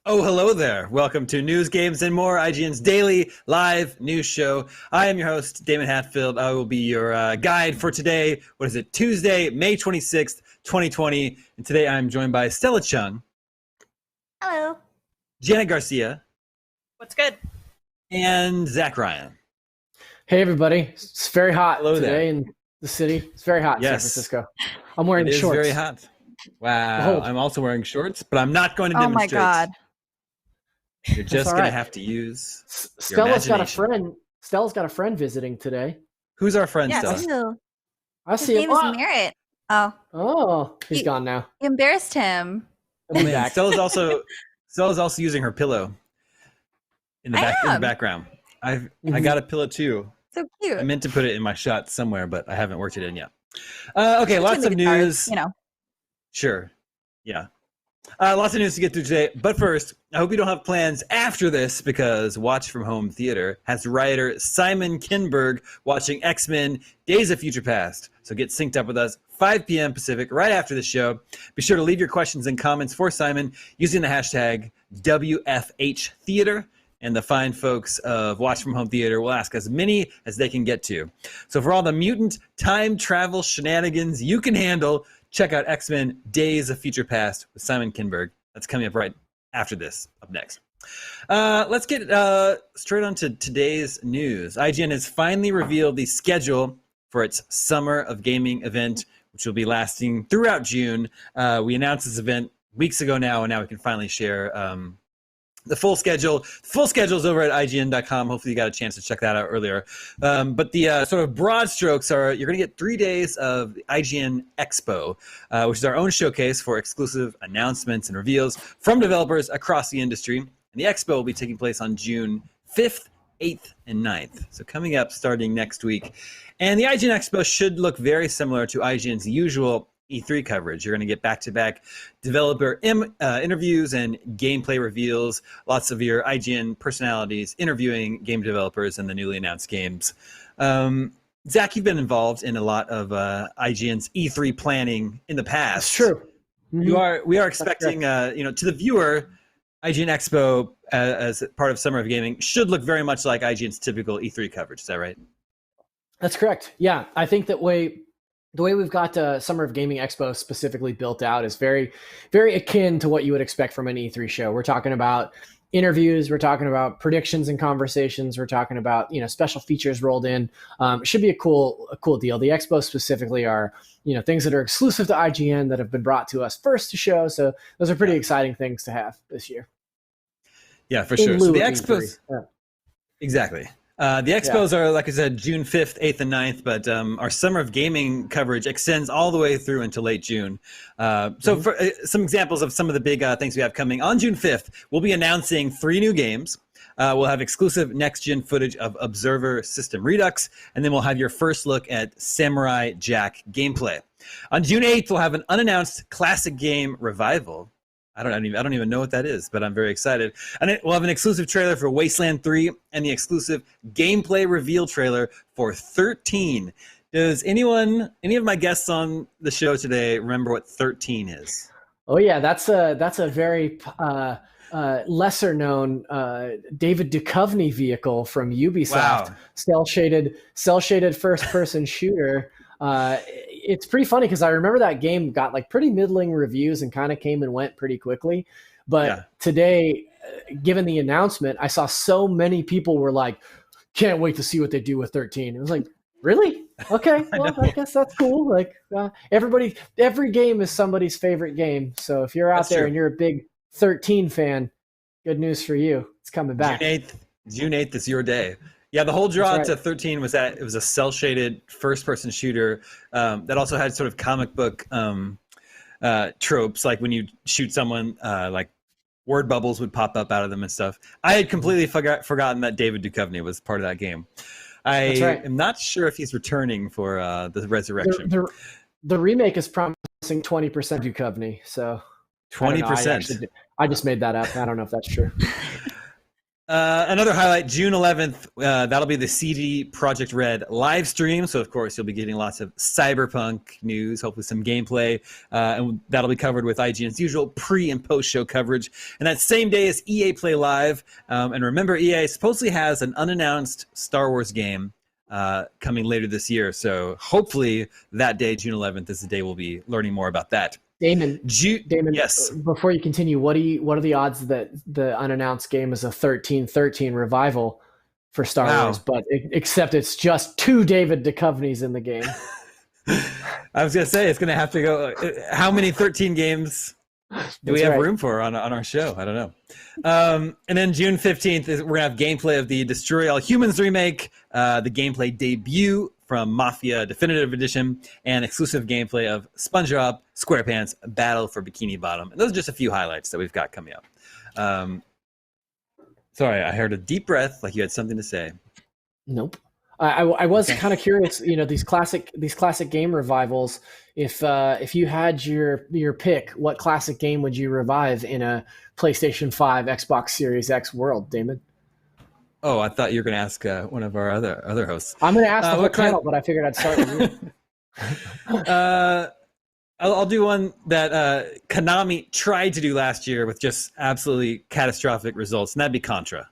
Oh, hello there. Welcome to News, Games, and More, IGN's daily live news show. I am your host, Damon Hatfield. I will be your guide for today. What is it? Tuesday, May 26th, 2020. And today I'm joined by Stella Chung. Hello. Janet Garcia. What's good? And Zach Ryan. Hey, everybody. It's very hot Hello today there. in the city. It's very hot in San Francisco. I'm wearing It shorts. is very hot. Wow. Behold. I'm also wearing shorts, but I'm not going to Oh my demonstrate. God. You're just all going to right. have to use Stella's got a imagination. friend. Stella's got a friend visiting today. Who's our friend, Yes. Stella? Ew. I His see him. name is Merritt. Oh, Oh, he's He- gone now. you embarrassed him. He'll be Man, back. Stella's also using her pillow in the I am. background. I got a pillow too. So cute. I meant to put it in my shot somewhere, but I haven't worked it in yet. Okay, Between lots the of guitars, news. You know. Sure. Yeah. Lots of news to get through today. But first, I hope you don't have plans after this because Watch From Home Theater has writer Simon Kinberg watching X-Men Days of Future Past. So get synced up with us 5 p.m. Pacific right after the show. Be sure to leave your questions and comments for Simon using the hashtag WFHTheater. And the fine folks of Watch From Home Theater will ask as many as they can get to. So for all the mutant time travel shenanigans you can handle, check out X-Men Days of Future Past with Simon Kinberg. That's coming up right after this, up next. Let's get straight on to today's news. IGN has finally revealed the schedule for its Summer of Gaming event, which will be lasting throughout June. We announced this event weeks ago now, and now we can finally share the full schedule. Full schedule is over at IGN.com. Hopefully you got a chance to check that out earlier. But the sort of broad strokes are you're going to get 3 days of the IGN Expo, which is our own showcase for exclusive announcements and reveals from developers across the industry. And the Expo will be taking place on June 5th, 8th, and 9th. So coming up starting next week. And the IGN Expo should look very similar to IGN's usual E3 coverage. You're going to get back-to-back developer interviews and gameplay reveals, lots of your IGN personalities interviewing game developers and the newly announced games. Zach, you've been involved in a lot of IGN's E3 planning in the past. That's true. Mhm. We are expecting, to the viewer, IGN Expo as part of Summer of Gaming should look very much like IGN's typical E3 coverage. Is that right? That's correct. Yeah, I think the way we've got Summer of Gaming Expo specifically built out is very, very akin to what you would expect from an E3 show. We're talking about interviews, we're talking about predictions and conversations, we're talking about special features rolled in. It should be a cool deal. The Expo specifically are things that are exclusive to IGN that have been brought to us first to show. So those are pretty exciting things to have this year. Yeah, for In sure. lieu So the of Expos, E3. Yeah. exactly. The Expos are, like I said, June 5th, 8th, and 9th, but our Summer of Gaming coverage extends all the way through until late June. So for some examples of some of the big things we have coming, on June 5th, we'll be announcing 3 new games. We'll have exclusive next-gen footage of Observer System Redux, and then we'll have your first look at Samurai Jack gameplay. On June 8th, we'll have an unannounced classic game revival. I don't even know what that is, but I'm very excited. And we'll have an exclusive trailer for Wasteland 3 and the exclusive gameplay reveal trailer for 13. Does any of my guests on the show today remember what 13 is? Oh yeah, that's a very lesser known David Duchovny vehicle from Ubisoft. Wow. Cell shaded first person shooter. It's pretty funny because I remember that game got like pretty middling reviews and kind of came and went pretty quickly. But today, given the announcement, I saw so many people were like, "Can't wait to see what they do with 13." It was like, really? Okay, well, I guess that's cool. Like every game is somebody's favorite game. So if you're out That's there true. and you're a big 13 fan, good news for you. It's coming back. June 8th is your day. Yeah, the whole draw That's right. to 13 was that it was a cell-shaded first-person shooter that also had sort of comic book tropes, like when you shoot someone, like word bubbles would pop up out of them and stuff. I had completely forgotten that David Duchovny was part of that game. I am not sure if he's returning for the Resurrection. The remake is promising 20% Duchovny, so 20%. I just made that up. I don't know if that's true. Another highlight, June 11th, that'll be the CD Projekt Red live stream. So, of course, you'll be getting lots of Cyberpunk news, hopefully some gameplay. And that'll be covered with IGN's usual pre- and post-show coverage. And that same day is EA Play Live. And remember, EA supposedly has an unannounced Star Wars game coming later this year. So hopefully that day, June 11th, is the day we'll be learning more about that. Damon, yes. Before you continue, what are the odds that the unannounced game is a 13-13 revival for Star Wars? But except it's just 2 David Duchovnys in the game. I was gonna say it's gonna have to go. How many 13 games do we have room for on our show? I don't know. And then June 15th we're gonna have gameplay of the Destroy All Humans remake, the gameplay debut from Mafia Definitive Edition, and exclusive gameplay of SpongeBob SquarePants Battle for Bikini Bottom. And those are just a few highlights that we've got coming up. Sorry, I heard a deep breath, like you had something to say. Nope. I was kind of curious, these classic game revivals. If you had your pick, what classic game would you revive in a PlayStation 5, Xbox Series X world, Damon? Oh, I thought you were going to ask one of our other hosts. I'm going to ask the whole panel, but I figured I'd start with you. I'll do one that Konami tried to do last year with just absolutely catastrophic results, and that'd be Contra.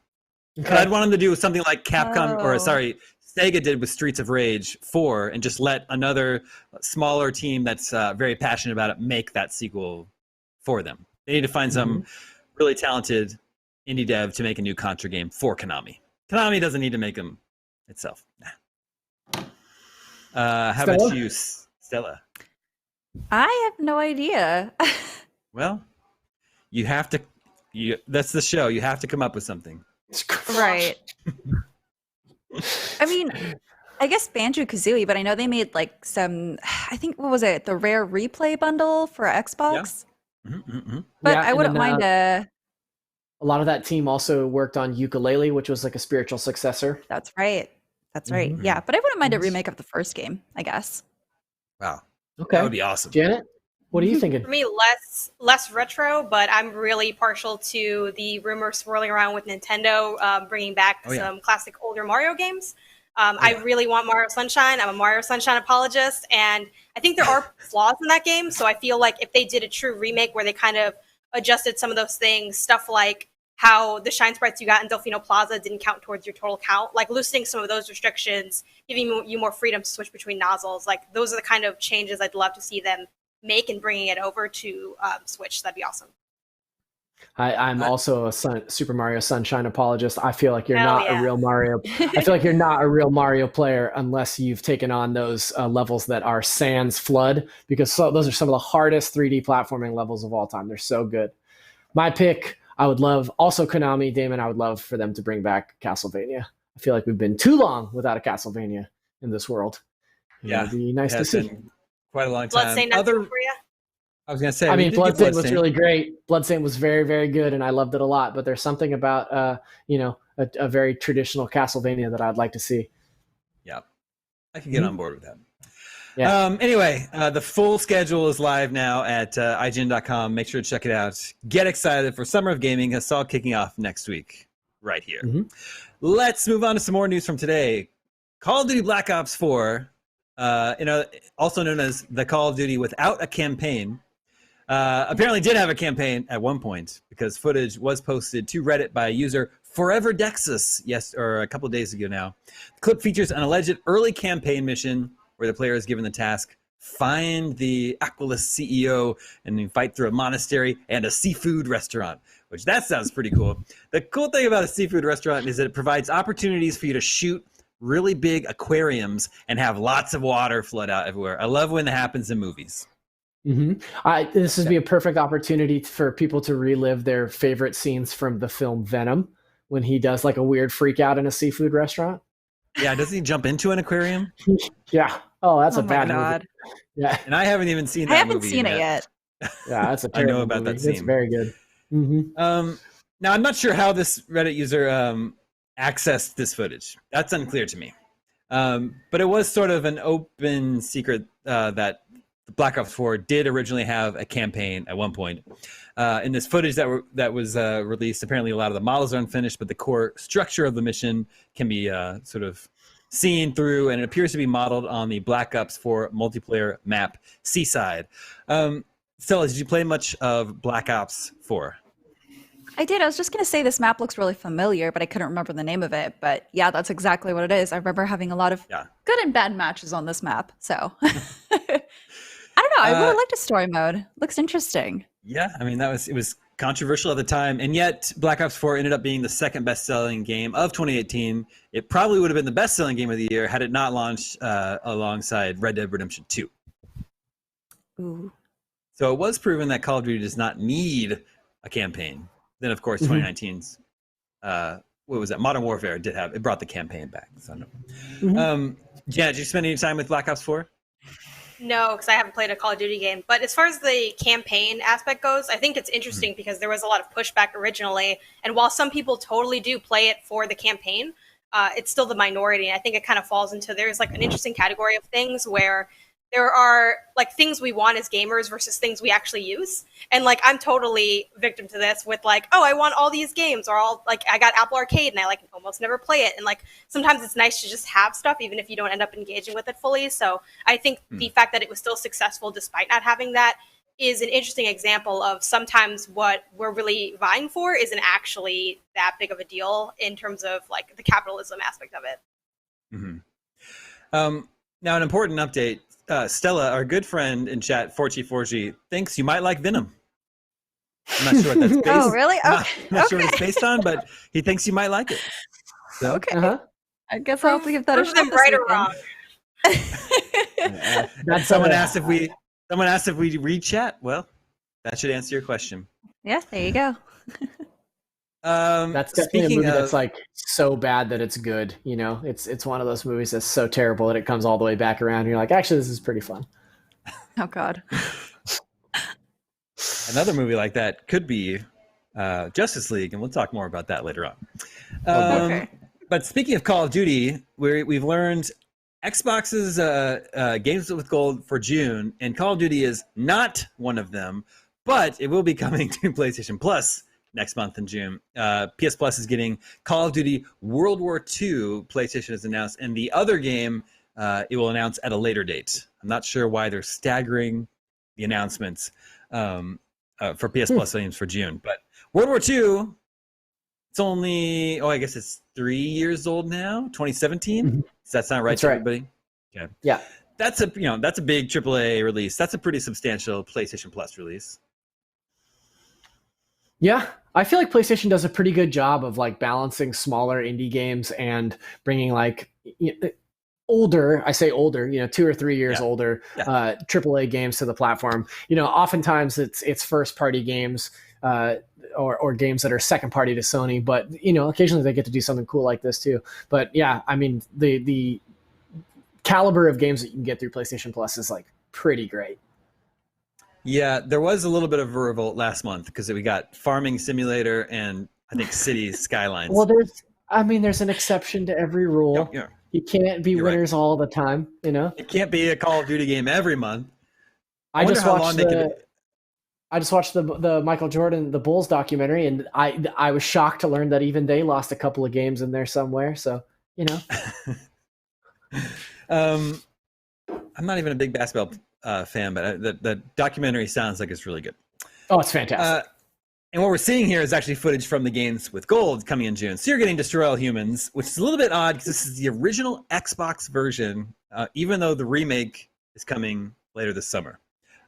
Okay. I'd want them to do something like Sega did with Streets of Rage 4, and just let another smaller team that's very passionate about it make that sequel for them. They need to find some really talented indie dev to make a new Contra game for Konami. Konami doesn't need to make them itself. Nah. How about you, Stella? I have no idea. Well, you have to. That's the show. You have to come up with something. Right. I mean, I guess Banjo-Kazooie, but I know they made like some, I think, what was it? The Rare Replay bundle for Xbox? Yeah. But I wouldn't mind a lot of that team also worked on Yooka-Laylee, which was like a spiritual successor. That's right. Yeah, but I wouldn't mind a remake of the first game, I guess. Wow. Okay. That would be awesome. Janet, what are you thinking? For me, less retro, but I'm really partial to the rumors swirling around with Nintendo bringing back some classic older Mario games. I really want Mario Sunshine. I'm a Mario Sunshine apologist, and I think there are flaws in that game. So I feel like if they did a true remake where they kind of adjusted some of those things, stuff like how the shine sprites you got in Delfino Plaza didn't count towards your total count, like loosening some of those restrictions, giving you more freedom to switch between nozzles. Like those are the kind of changes I'd love to see them make, and bringing it over to Switch. That'd be awesome. I'm also a Super Mario Sunshine apologist. I feel like you're a real Mario. I feel like you're not a real Mario player unless you've taken on those levels that are Sans Flood, because those are some of the hardest 3D platforming levels of all time. They're so good. My pick, I would love, also Konami, Damon, I would love for them to bring back Castlevania. I feel like we've been too long without a Castlevania in this world. Yeah. It'd be nice to see. Quite a long time. Bloodstained for you? I was going to say, Bloodstained was really great. Bloodstained was very, very good, and I loved it a lot. But there's something about, a very traditional Castlevania that I'd like to see. Yeah, I can get on board with that. Yeah. Anyway, the full schedule is live now at IGN.com. Make sure to check it out. Get excited for Summer of Gaming. It's all kicking off next week, right here. Let's move on to some more news from today. Call of Duty Black Ops 4, also known as the Call of Duty without a campaign, apparently did have a campaign at one point, because footage was posted to Reddit by user Forever Dexus, a couple of days ago now. The clip features an alleged early campaign mission where the player is given the task, find the Aquilus CEO and then fight through a monastery and a seafood restaurant, which that sounds pretty cool. The cool thing about a seafood restaurant is that it provides opportunities for you to shoot really big aquariums and have lots of water flood out everywhere. I love when that happens in movies. This would be a perfect opportunity for people to relive their favorite scenes from the film Venom, when he does like a weird freak out in a seafood restaurant. Yeah, doesn't he jump into an aquarium? Yeah. Oh, that's a bad movie. Yeah. And I haven't even seen that movie. I haven't seen it yet. Yeah, that's a terrible I know about movie. that scene. It's very good. Now, I'm not sure how this Reddit user accessed this footage. That's unclear to me. But it was sort of an open secret that Black Ops 4 did originally have a campaign at one point. In this footage that was released, apparently a lot of the models are unfinished, but the core structure of the mission can be sort of seen through, and it appears to be modeled on the Black Ops 4 multiplayer map Seaside. Stella, did you play much of Black Ops 4? I did. I was just going to say this map looks really familiar, but I couldn't remember the name of it. But yeah, that's exactly what it is. I remember having a lot of good and bad matches on this map. So I don't know. I really liked the story mode. Looks interesting. Yeah, I mean, it was controversial at the time, and yet Black Ops 4 ended up being the second best-selling game of 2018. It probably would have been the best-selling game of the year had it not launched alongside Red Dead Redemption 2. Ooh. So it was proven that Call of Duty does not need a campaign. Then, of course, 2019's what was that? Modern Warfare it brought the campaign back. So no. Did you spend any time with Black Ops 4? No, because I haven't played a Call of Duty game. But as far as the campaign aspect goes, I think it's interesting because there was a lot of pushback originally. And while some people totally do play it for the campaign, it's still the minority. And I think it kind of falls into there's like an interesting category of things where there are like things we want as gamers versus things we actually use. And like, I'm totally victim to this with like, oh, I want all these games, or all like, I got Apple Arcade and I like almost never play it. And like, sometimes it's nice to just have stuff, even if you don't end up engaging with it fully. So I think the fact that it was still successful despite not having that is an interesting example of sometimes what we're really vying for isn't actually that big of a deal in terms of like the capitalism aspect of it. Now, an important update. Stella, our good friend in chat, Forgy, thinks you might like Venom. I'm not sure what that's based on. Oh, really? Okay. Not sure what it's based on, but he thinks you might like it. So, okay. I guess I'll have to give that a shot. Prove them right or wrong. Someone asked if we read chat. Well, that should answer your question. Yeah, there you go. That's definitely a movie that's like so bad that it's good. You know, it's one of those movies that's so terrible that it comes all the way back around. And you're like, actually, this is pretty fun. Oh God. Another movie like that could be Justice League, and we'll talk more about that later on. Okay. But speaking of Call of Duty, we've learned Xbox's Games with Gold for June, and Call of Duty is not one of them, but it will be coming to PlayStation Plus next month in June. PS Plus is getting Call of Duty World War II, PlayStation has announced, and the other game it will announce at a later date. I'm not sure why they're staggering the announcements for PS Plus games for June. But World War II, it's only, I guess it's 3 years old now, 2017. So that's not right to everybody? Okay. Yeah. That's a big AAA release. That's a pretty substantial PlayStation Plus release. Yeah, I feel like PlayStation does a pretty good job of like balancing smaller indie games and bringing like older, I say older, 2 or 3 years older AAA games to the platform. Oftentimes it's first party games or games that are second party to Sony, but occasionally they get to do something cool like this too. But yeah, I mean the caliber of games that you can get through PlayStation Plus is like pretty great. Yeah, there was a little bit of a revolt last month because we got Farming Simulator and I think Cities Skylines. Well, there's an exception to every rule. Yeah. You can't be winners all the time, It can't be a Call of Duty game every month. I just watched the Michael Jordan, the Bulls documentary, and I was shocked to learn that even they lost a couple of games in there somewhere. So, I'm not even a big basketball fan, but the documentary sounds like it's really good. Oh, it's fantastic. And what we're seeing here is actually footage from the Games with Gold coming in June. So you're getting Destroy All Humans, which is a little bit odd because this is the original Xbox version, even though the remake is coming later this summer.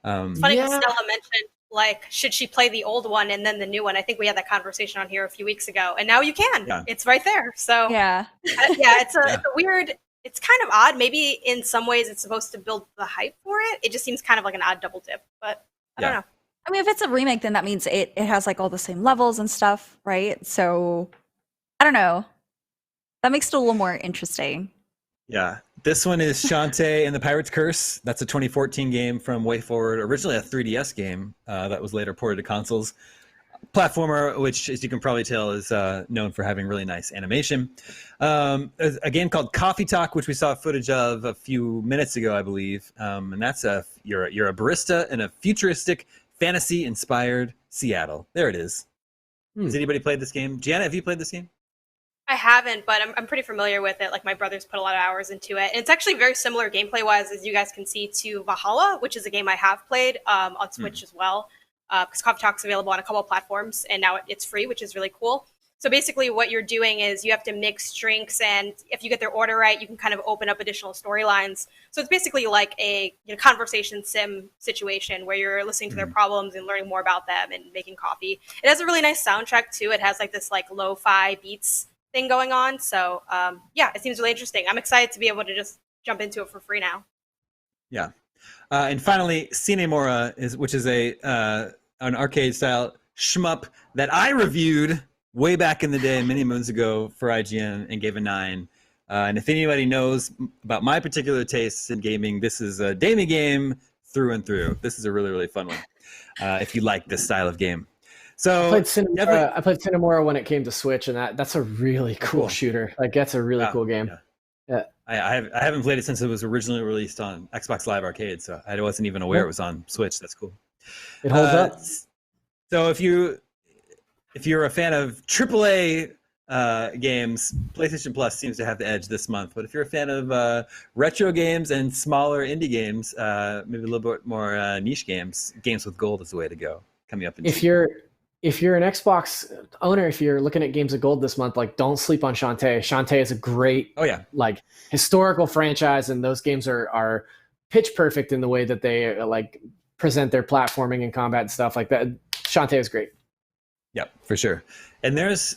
It's funny because Stella mentioned, like, should she play the old one and then the new one? I think we had that conversation on here a few weeks ago, and now you can. Yeah. It's right there. So yeah, it's a weird. It's kind of odd. Maybe in some ways it's supposed to build the hype for it. It just seems kind of like an odd double dip, but I don't know. I mean, if it's a remake, then that means it has like all the same levels and stuff, right? So I don't know. That makes it a little more interesting. Yeah. This one is Shantae and the Pirate's Curse. That's a 2014 game from WayForward, originally a 3DS game that was later ported to consoles. platformer, which, as you can probably tell, is known for having really nice animation. A game called Coffee Talk, which we saw footage of a few minutes ago, I believe. And that's you're a barista in a futuristic, fantasy-inspired Seattle. There it is. Has anybody played this game? Gianna, have you played this game? I haven't, but I'm pretty familiar with it. Like, my brother's put a lot of hours into it. And it's actually very similar gameplay-wise, as you guys can see, to Valhalla, which is a game I have played on Switch as well. Because Coffee Talk's available on a couple of platforms, and now it's free, which is really cool. So basically what you're doing is you have to mix drinks, and if you get their order right, you can kind of open up additional storylines. So it's basically like a conversation sim situation where you're listening to their problems and learning more about them and making coffee. It has a really nice soundtrack, too. It has like this like lo-fi beats thing going on. So yeah, it seems really interesting. I'm excited to be able to just jump into it for free now. Yeah. And finally, Cinemora, which is an arcade-style shmup that I reviewed way back in the day, many moons ago, for IGN and gave a 9. And if anybody knows about my particular tastes in gaming, this is a Damie game through and through. This is a really, really fun one, if you like this style of game. So I played Cinemora when it came to Switch, and that's a really cool shooter. Like, that's a really cool game. Yeah. I haven't played it since it was originally released on Xbox Live Arcade, so I wasn't even aware it was on Switch. That's cool. It holds up. So if you're a fan of AAA games, PlayStation Plus seems to have the edge this month. But if you're a fan of retro games and smaller indie games, maybe a little bit more niche games with gold is the way to go. Coming up in if you're an Xbox owner, if you're looking at games of gold this month, like, don't sleep on Shantae. Shantae is a great, like, historical franchise, and those games are pitch perfect in the way that they like present their platforming and combat and stuff like that. Shantae is great. Yep, for sure. And there's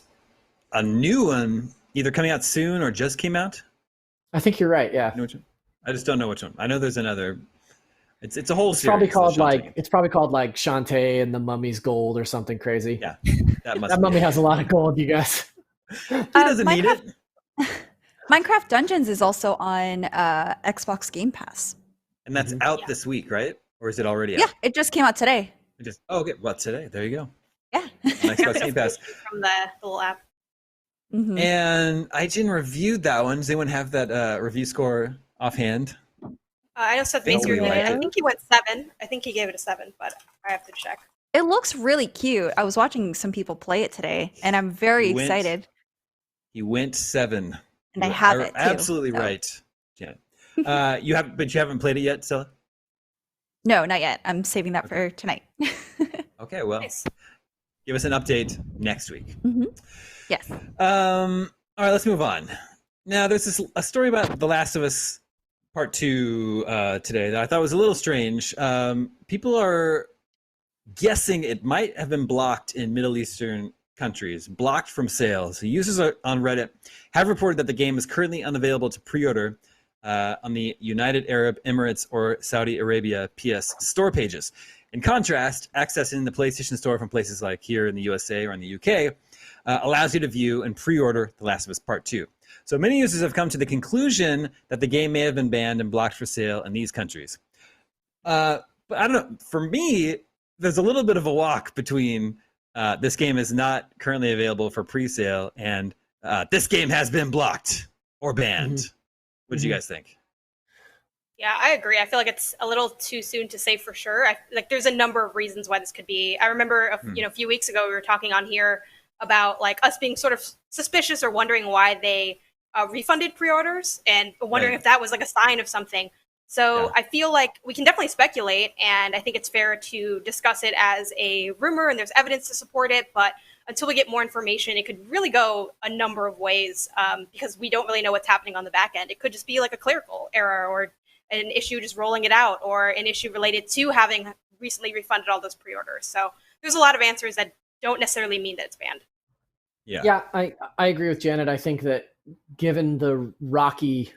a new one either coming out soon or just came out. I think you're right. Yeah. You know which one? I just don't know which one. I know there's another. It's a whole series. It's probably called like Shantae and the Mummy's Gold or something crazy. Yeah, that mummy has a lot of gold, you guys. He doesn't need it. Minecraft Dungeons is also on Xbox Game Pass. And that's out this week, right? Or is it already out? Yeah, it just came out today. Okay. Well, today. There you go. Yeah. Xbox Game Pass. From the little app. Mm-hmm. And IGN reviewed that one. Does anyone have that review score offhand? I know Seth Mason reviewed it. I think he went 7. I think he gave it a 7, but I have to check. It looks really cute. I was watching some people play it today, and I'm very excited. He went 7. And I have it too. Absolutely right, Janet. You haven't played it yet, Stella? No, not yet. I'm saving that for tonight. Okay, well, Nice. Give us an update next week. Mm-hmm. Yes. All right, let's move on. Now, there's a story about The Last of Us Part 2 today that I thought was a little strange. People are guessing it might have been blocked in Middle Eastern countries, blocked from sales. So users on Reddit have reported that the game is currently unavailable to pre-order on the United Arab Emirates or Saudi Arabia PS store pages. In contrast, accessing the PlayStation Store from places like here in the USA or in the UK allows you to view and pre-order The Last of Us Part 2. So many users have come to the conclusion that the game may have been banned and blocked for sale in these countries. But I don't know. For me, there's a little bit of a walk between this game is not currently available for pre-sale and this game has been blocked or banned. Mm-hmm. What do you guys think? Yeah, I agree. I feel like it's a little too soon to say for sure. There's a number of reasons why this could be. I remember a few weeks ago we were talking on here about like us being sort of suspicious or wondering why they refunded pre-orders and wondering if that was like a sign of something. So I feel like we can definitely speculate, and I think it's fair to discuss it as a rumor and there's evidence to support it. But until we get more information, it could really go a number of ways because we don't really know what's happening on the back end. It could just be like a clerical error or an issue just rolling it out or an issue related to having recently refunded all those pre-orders. So there's a lot of answers that don't necessarily mean that it's banned. Yeah, I agree with Janet. I think that given the rocky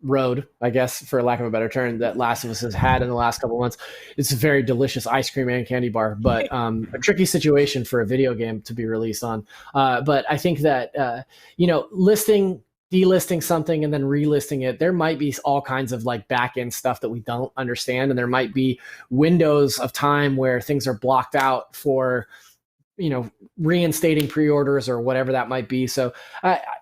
road, I guess, for lack of a better term, that Last of Us has had in the last couple of months, it's a very delicious ice cream and candy bar, but a tricky situation for a video game to be released on. But I think that, listing delisting something and then relisting it, there might be all kinds of like back end stuff that we don't understand, and there might be windows of time where things are blocked out for, you know, reinstating pre-orders or whatever that might be. So,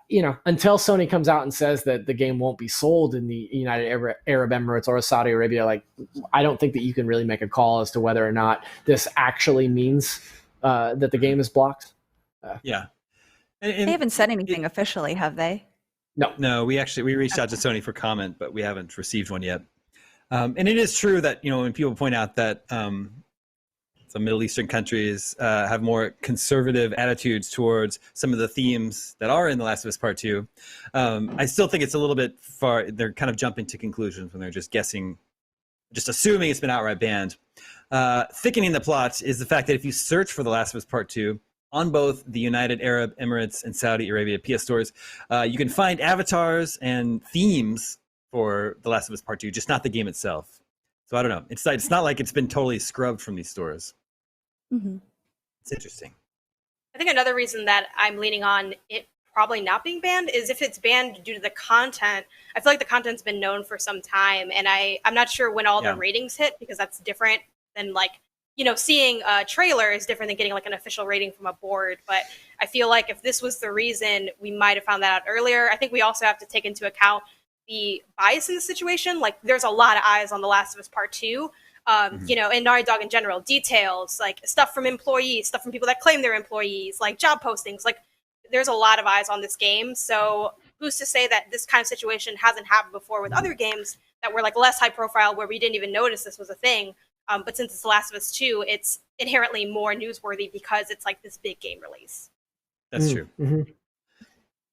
you know, until Sony comes out and says that the game won't be sold in the United Arab Emirates or Saudi Arabia, like, I don't think that you can really make a call as to whether or not this actually means that the game is blocked. Yeah. They haven't said anything officially, have they? No, we reached out to Sony for comment, but we haven't received one yet. And it is true that, you know, when people point out that some Middle Eastern countries have more conservative attitudes towards some of the themes that are in The Last of Us Part 2, I still think it's a little bit far. They're kind of jumping to conclusions when they're just guessing, just assuming it's been outright banned. Thickening the plot is the fact that if you search for The Last of Us Part 2 on both the United Arab Emirates and Saudi Arabia PS stores, you can find avatars and themes for The Last of Us Part 2, just not the game itself. So I don't know. It's not like it's been totally scrubbed from these stores. Mm-hmm. It's interesting. I think another reason that I'm leaning on it probably not being banned is if it's banned due to the content. I feel like the content's been known for some time, and I'm not sure when all the ratings hit, because that's different than, like, you know, seeing a trailer is different than getting like an official rating from a board. But I feel like if this was the reason, we might have found that out earlier. I think we also have to take into account the bias in the situation. Like, there's a lot of eyes on The Last of Us Part 2. You know, and Naughty Dog in general, details, like stuff from employees, stuff from people that claim they're employees, like job postings, like there's a lot of eyes on this game. So who's to say that this kind of situation hasn't happened before with other games that were like less high profile, where we didn't even notice this was a thing. But since it's The Last of Us 2, it's inherently more newsworthy because it's like this big game release. That's true. Mm-hmm.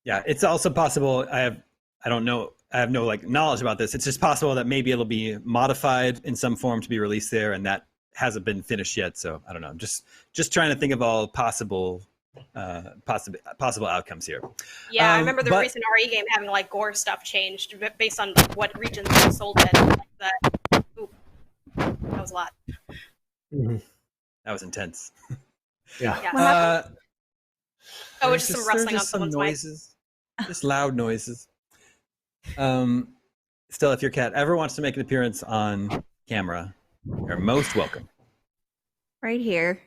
Yeah, it's also possible. I have no like knowledge about this. It's just possible that maybe it'll be modified in some form to be released there, and that hasn't been finished yet. So I don't know. I'm just trying to think of all possible outcomes here. Yeah, I remember the recent RE game having like gore stuff changed based on like what regions it sold in. Like that. Ooh, that was a lot. Mm-hmm. That was intense. Yeah. Oh, it's just some rustling on someone's noises. Just loud noises. Still, if your cat ever wants to make an appearance on camera, you're most welcome. Right here.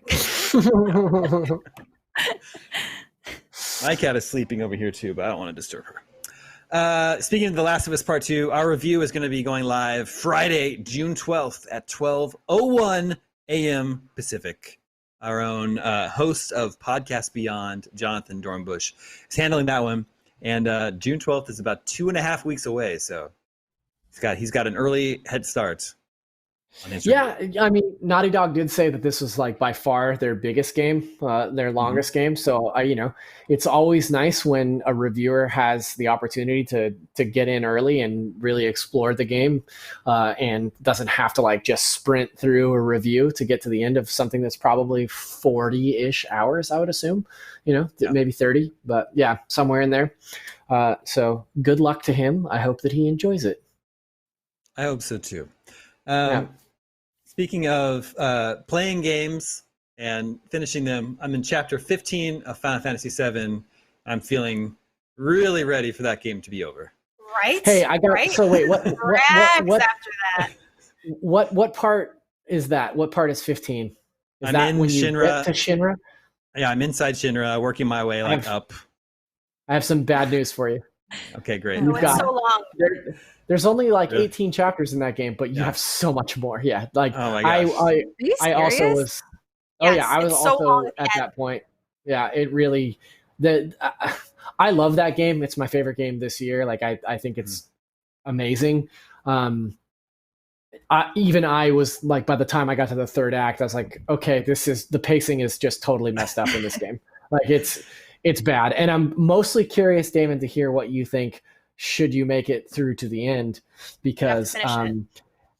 My cat is sleeping over here too, but I don't want to disturb her. Speaking of The Last of Us Part 2, our review is going to be going live Friday, June 12th at 12:01 a.m. Pacific. Our own host of Podcast Beyond, Jonathan Dornbush, is handling that one. And June 12th is about 2.5 weeks away, so he's got an early head start on his review. I mean, Naughty Dog did say that this was like by far their biggest game, their longest game. So you know, it's always nice when a reviewer has the opportunity to get in early and really explore the game, and doesn't have to like just sprint through a review to get to the end of something that's probably 40-ish hours, I would assume. You know, maybe 30, but yeah, somewhere in there. So good luck to him. I hope that he enjoys it. I hope so too. Speaking of playing games and finishing them, I'm in chapter 15 of Final Fantasy VII. I'm feeling really ready for that game to be over. Right? Hey, I got. Right? So wait, what after that? What part is that? What part is 15? Is I'm that in when you Shinra. get to Shinra? Yeah, I'm inside Shinra, working my way up. I have some bad news for you. Okay, great. Oh, it's so long. There's only like 18 chapters in that game, but you have so much more. Yeah, like oh my gosh. I also was. Oh Yes, yeah, I was it's so also long at that point. Yeah, it really. I love that game. It's my favorite game this year. Like I think it's amazing. Even I was like, by the time I got to the third act, I was like, okay, the pacing is just totally messed up in this game. Like it's bad. And I'm mostly curious, Damon, to hear what you think should you make it through to the end, because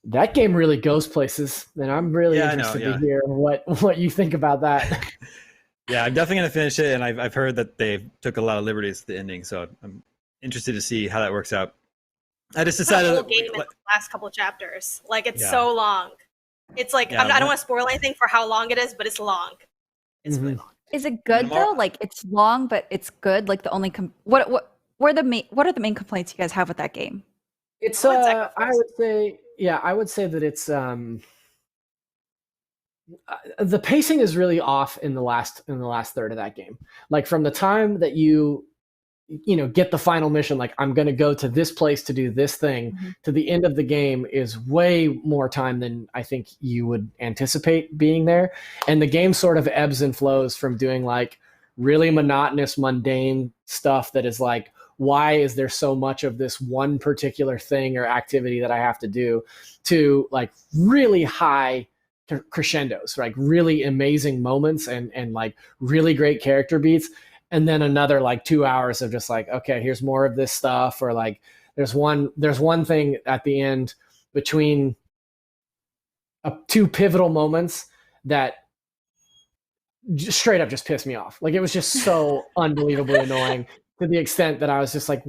that game really goes places, and I'm really interested to hear what you think about that. Yeah, I'm definitely going to finish it, and I've heard that they took a lot of liberties at the ending, so I'm interested to see how that works out. I just decided the whole game in the last couple of chapters. Like, it's so long. It's like I don't want to spoil anything for how long it is, but it's long. It's really long. Is it good though? Like, it's long, but it's good. Like, the only what what are the main complaints you guys have with that game? It's I would say that it's the pacing is really off in the last third of that game. Like from the time that you get the final mission, like I'm going to go to this place to do this thing, to the end of the game is way more time than I think you would anticipate being there. And the game sort of ebbs and flows from doing like really monotonous, mundane stuff that is like, why is there so much of this one particular thing or activity that I have to do, to like really high crescendos, like really amazing moments and like really great character beats. And then another like 2 hours of just like, okay, here's more of this stuff. Or like there's one thing at the end between two pivotal moments that just straight up just pissed me off. Like it was just so unbelievably annoying, to the extent that I was just like,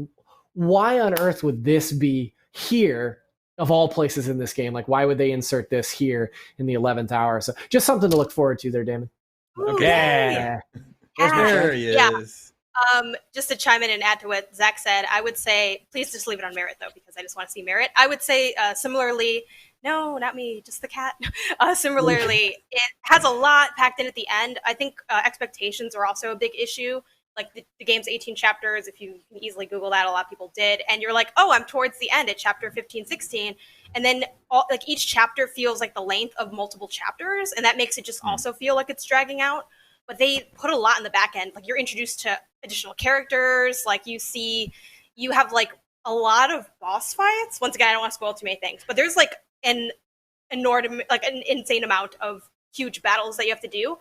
why on earth would this be here of all places in this game? Like, why would they insert this here in the 11th hour? So just something to look forward to there, Damon. Okay. There he is. Just to chime in and add to what Zach said, I would say, please just leave it on Merit, though, because I just want to see Merit. I would say similarly, no, not me, just the cat. Similarly, it has a lot packed in at the end. I think expectations are also a big issue. Like the game's 18 chapters, if you can easily Google that, a lot of people did. And you're like, oh, I'm towards the end at chapter 15, 16. And then each chapter feels like the length of multiple chapters. And that makes it just also feel like it's dragging out. But they put a lot in the back end. Like you're introduced to additional characters. Like you have like a lot of boss fights. Once again, I don't want to spoil too many things, but there's like an insane amount of huge battles that you have to do.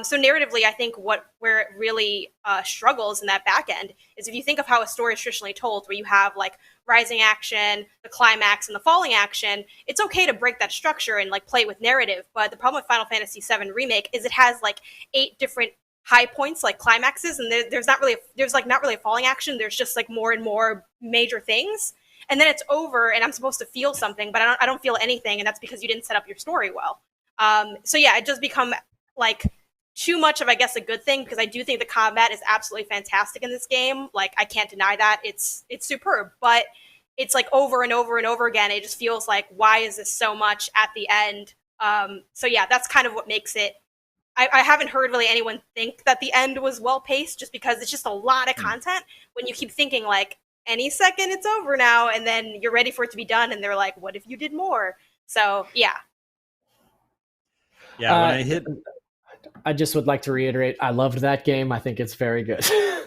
So narratively, I think where it really struggles in that back end is if you think of how a story is traditionally told, where you have like rising action, the climax, and the falling action. It's okay to break that structure and like play with narrative. But the problem with Final Fantasy VII Remake is it has like 8 different high points, like climaxes, and there's not really a falling action. There's just like more and more major things. And then it's over, and I'm supposed to feel something, but I don't feel anything, and that's because you didn't set up your story well. So yeah, it does become like too much of, I guess, a good thing, because I do think the combat is absolutely fantastic in this game. Like, I can't deny that. It's superb, but it's like over and over and over again. It just feels like, why is this so much at the end? So yeah, that's kind of what makes it. I haven't heard really anyone think that the end was well paced, just because it's just a lot of content when you keep thinking like, any second it's over now, and then you're ready for it to be done, and they're like, what if you did more? So yeah. Yeah, I just would like to reiterate, I loved that game. I think it's very good. I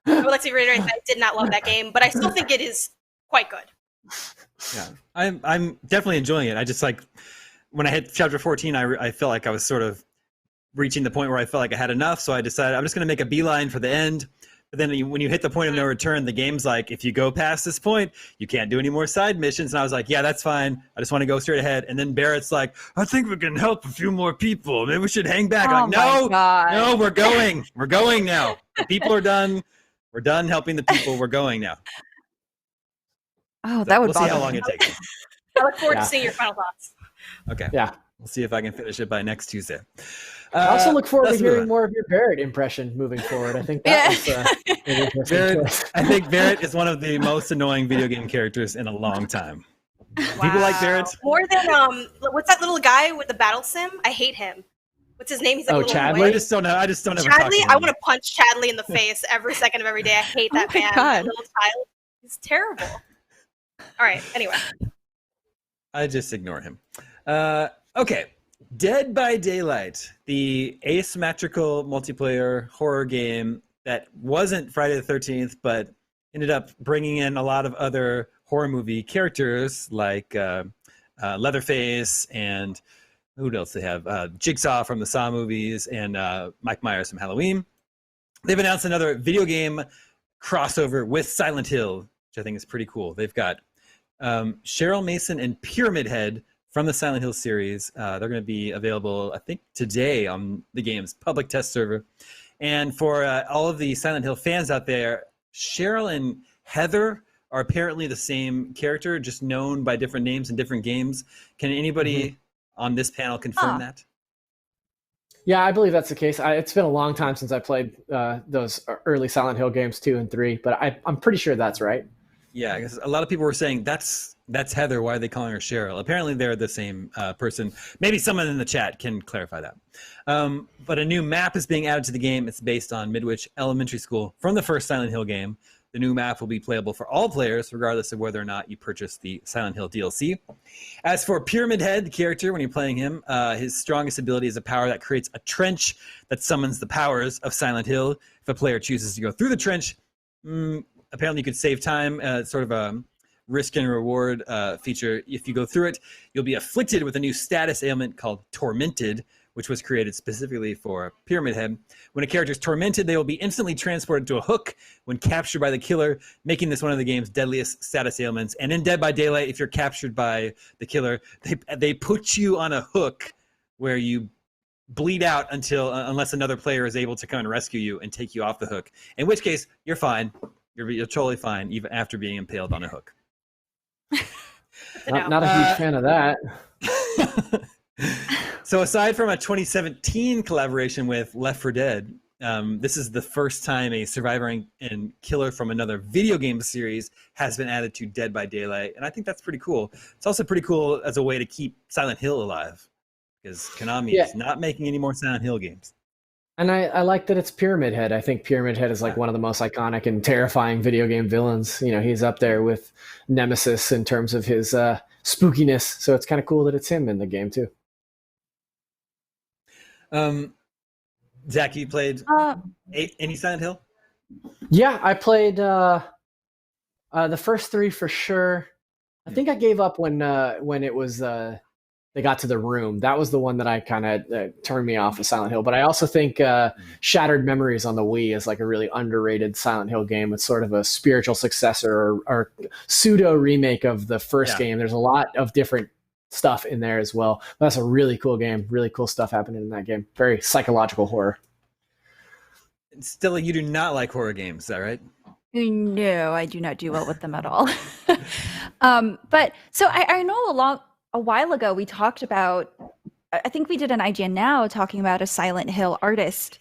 would like to reiterate that I did not love that game, but I still think it is quite good. Yeah, I'm definitely enjoying it. I just like, when I hit chapter 14, I felt like I was sort of reaching the point where I felt like I had enough, so I decided I'm just going to make a beeline for the end. But then when you hit the point of no return, the game's like, if you go past this point, you can't do any more side missions. And I was like, yeah, that's fine. I just want to go straight ahead. And then Barrett's like, I think we can help a few more people. Maybe we should hang back. I'm like, no, we're going. We're going now. The people are done. We're done helping the people. We're going now. Oh, that would We'll see how long it takes. I look forward to seeing your final thoughts. Okay. Yeah. We'll see if I can finish it by next Tuesday. I also look forward to hearing more of your Barrett impression moving forward. I think that was an interesting choice. I think Barrett is one of the most annoying video game characters in a long time. Wow. People like Barrett? More than what's that little guy with the battle sim? I hate him. What's his name? He's like Chadley. I just don't know. Chadley. I want to punch Chadley in the face every second of every day. I hate that man. God. Little child. He's terrible. All right. Anyway. I just ignore him. Okay. Dead by Daylight, the asymmetrical multiplayer horror game that wasn't Friday the 13th, but ended up bringing in a lot of other horror movie characters like Leatherface and who else they have? Jigsaw from the Saw movies and Mike Myers from Halloween. They've announced another video game crossover with Silent Hill, which I think is pretty cool. They've got Cheryl Mason and Pyramid Head from the Silent Hill series. They're going to be available, I think, today on the game's public test server. And for all of the Silent Hill fans out there, Cheryl and Heather are apparently the same character, just known by different names in different games. Can anybody on this panel confirm that? Yeah, I believe that's the case. It's been a long time since I played those early Silent Hill games 2 and 3, but I'm pretty sure that's right. Yeah, because a lot of people were saying that's Heather. Why are they calling her Cheryl? Apparently, they're the same person. Maybe someone in the chat can clarify that. But a new map is being added to the game. It's based on Midwich Elementary School from the first Silent Hill game. The new map will be playable for all players, regardless of whether or not you purchase the Silent Hill DLC. As for Pyramid Head, the character, when you're playing him, his strongest ability is a power that creates a trench that summons the powers of Silent Hill. If a player chooses to go through the trench, apparently you could save time, sort of a risk and reward feature. If you go through it, you'll be afflicted with a new status ailment called Tormented, which was created specifically for Pyramid Head. When a character is tormented, they will be instantly transported to a hook when captured by the killer, making this one of the game's deadliest status ailments. And in Dead by Daylight, if you're captured by the killer, they put you on a hook where you bleed out unless another player is able to come and rescue you and take you off the hook. In which case, you're fine. You're totally fine, even after being impaled on a hook. Not a huge fan of that. So aside from a 2017 collaboration with Left 4 Dead, this is the first time a survivor and killer from another video game series has been added to Dead by Daylight, and I think that's pretty cool. It's also pretty cool as a way to keep Silent Hill alive, because Konami is not making any more Silent Hill games. And I like that it's Pyramid Head. I think Pyramid Head is like one of the most iconic and terrifying video game villains. You know, he's up there with Nemesis in terms of his spookiness, so it's kind of cool that it's him in the game too. Zach, you played any Silent Hill? Yeah, I played the first 3 for sure. I think I gave up when it was they got to the room. That was the one that I kind of turned me off of Silent Hill. But I also think Shattered Memories on the Wii is like a really underrated Silent Hill game. It's sort of a spiritual successor or pseudo remake of the first game. There's a lot of different stuff in there as well. But that's a really cool game. Really cool stuff happening in that game. Very psychological horror. Stella, you do not like horror games, is that right? No, I do not do well with them at all. But so I know a while ago we talked about, I think we did an IGN Now talking about a Silent Hill artist,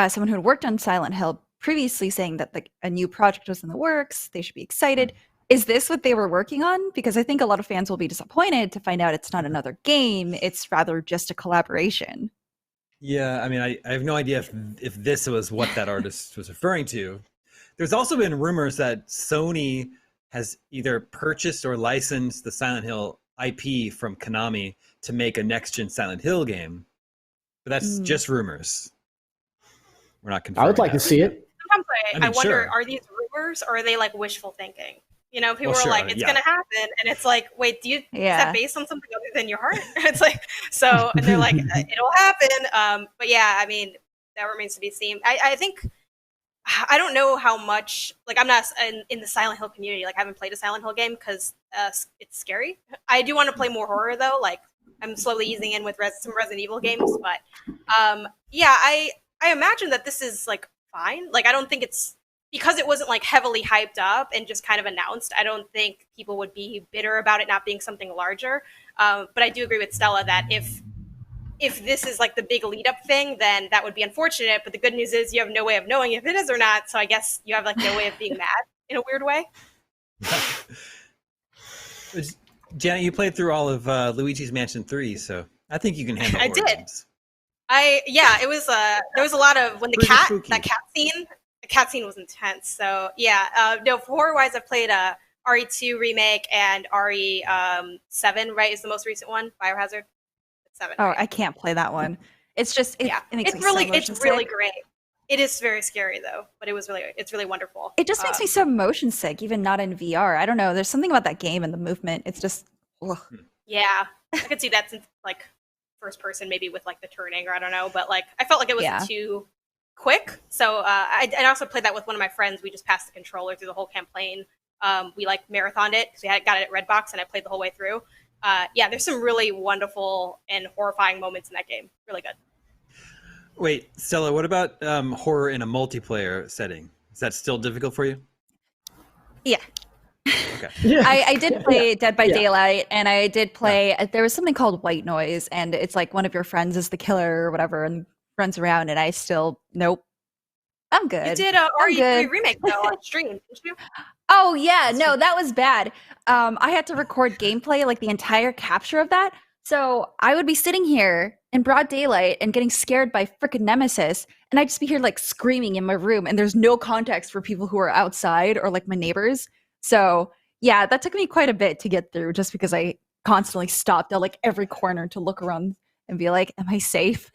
someone who had worked on Silent Hill previously, saying that like a new project was in the works, they should be excited. Is this what they were working on? Because I think a lot of fans will be disappointed to find out it's not another game, it's rather just a collaboration. Yeah, I mean, I have no idea if this was what that artist was referring to. There's also been rumors that Sony has either purchased or licensed the Silent Hill IP from Konami to make a next-gen Silent Hill game. But that's just rumors. We're not confirming. I would like to see it. Sometimes I wonder, are these rumors or are they like wishful thinking? You know, people are like, it's going to happen. And it's like, wait, is that based on something other than your heart? It's like, so, and they're like, it'll happen. But yeah, I mean, that remains to be seen. I think, I don't know how much, like, I'm not in the Silent Hill community. Like, I haven't played a Silent Hill game because it's scary. I do want to play more horror, though. Like, I'm slowly easing in with some Resident Evil games. But, yeah, I imagine that this is, like, fine. Like, I don't think it's, because it wasn't, like, heavily hyped up and just kind of announced, I don't think people would be bitter about it not being something larger. But I do agree with Stella that if this is like the big lead up thing, then that would be unfortunate. But the good news is you have no way of knowing if it is or not. So I guess you have like no way of being mad in a weird way. Janet, you played through all of Luigi's Mansion 3, so I think you can handle it. I did. Games. It was there was a lot of when the cat scene was intense. So yeah, no, horror wise, I played RE2 remake and RE7, right, is the most recent one, Biohazard 7. Oh, right? I can't play that one. It's just it's really great. It is very scary though, but it's really wonderful. It just makes me so motion sick, even not in VR. I don't know. There's something about that game and the movement. It's just yeah, I could see that since like first person, maybe with like the turning, or I don't know, but like I felt like it was too quick. So I also played that with one of my friends. We just passed the controller through the whole campaign. We like marathoned it because we got it at Redbox, and I played the whole way through. There's some really wonderful and horrifying moments in that game. Really good. Wait, Stella, what about horror in a multiplayer setting? Is that still difficult for you? Yeah. Okay. I did play Dead by Daylight, and I did play, there was something called White Noise, and it's like one of your friends is the killer or whatever, and runs around, and I still nope. I'm good. You did a RE3 remake though on stream, didn't you? Oh yeah, no, that was bad. I had to record gameplay, like the entire capture of that. So I would be sitting here in broad daylight and getting scared by frickin' Nemesis, and I'd just be here like screaming in my room, and there's no context for people who are outside or like my neighbors. So yeah, that took me quite a bit to get through, just because I constantly stopped at like every corner to look around and be like, "Am I safe?"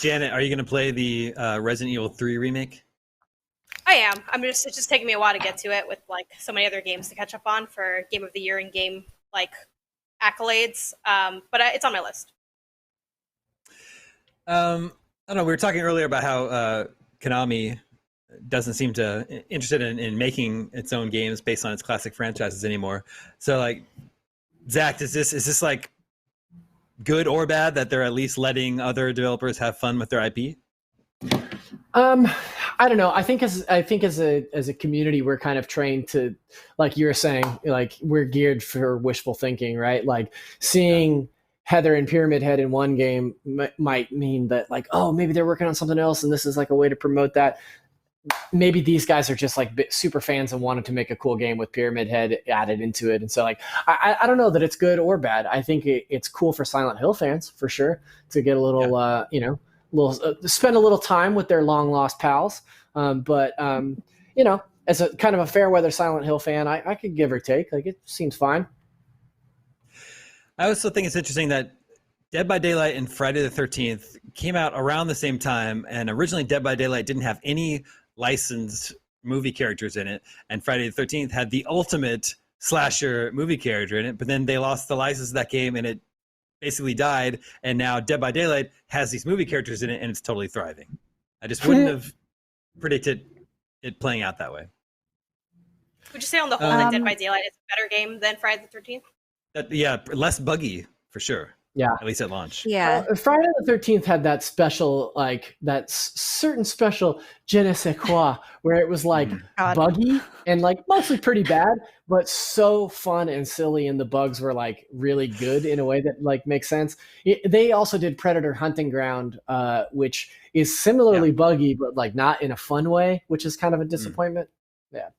Janet, are you going to play the Resident Evil 3 remake? I am. It's just taking me a while to get to it with like so many other games to catch up on for Game of the Year and game like accolades. But it's on my list. I don't know. We were talking earlier about how Konami doesn't seem to interested in making its own games based on its classic franchises anymore. So, like, Zach, is this like good or bad that they're at least letting other developers have fun with their IP? I don't know. I think as a community, we're kind of trained to, like you were saying, like we're geared for wishful thinking, right? Like seeing Heather and Pyramid Head in one game might mean that, like, oh, maybe they're working on something else, and this is like a way to promote that. Maybe these guys are just like super fans and wanted to make a cool game with Pyramid Head added into it. And so, like, I don't know that it's good or bad. I think it's cool for Silent Hill fans for sure to get a little, spend a little time with their long lost pals. But as a kind of a fair weather Silent Hill fan, I could give or take. Like, it seems fine. I also think it's interesting that Dead by Daylight and Friday the 13th came out around the same time, and originally Dead by Daylight didn't have any licensed movie characters in it, and Friday the 13th had the ultimate slasher movie character in it, but then they lost the license of that game and it basically died, and now Dead by Daylight has these movie characters in it and it's totally thriving. I just wouldn't have predicted it playing out that way. Would you say on the whole that Dead by Daylight is a better game than Friday the 13th? Yeah, less buggy for sure. Yeah, at least at launch. Yeah, Friday the 13th had that special, like that certain special je ne sais quoi, where it was like buggy and like mostly pretty bad, but so fun and silly, and the bugs were like really good in a way that like makes sense. They also did Predator Hunting Ground, which is similarly buggy, but like not in a fun way, which is kind of a disappointment. Yeah.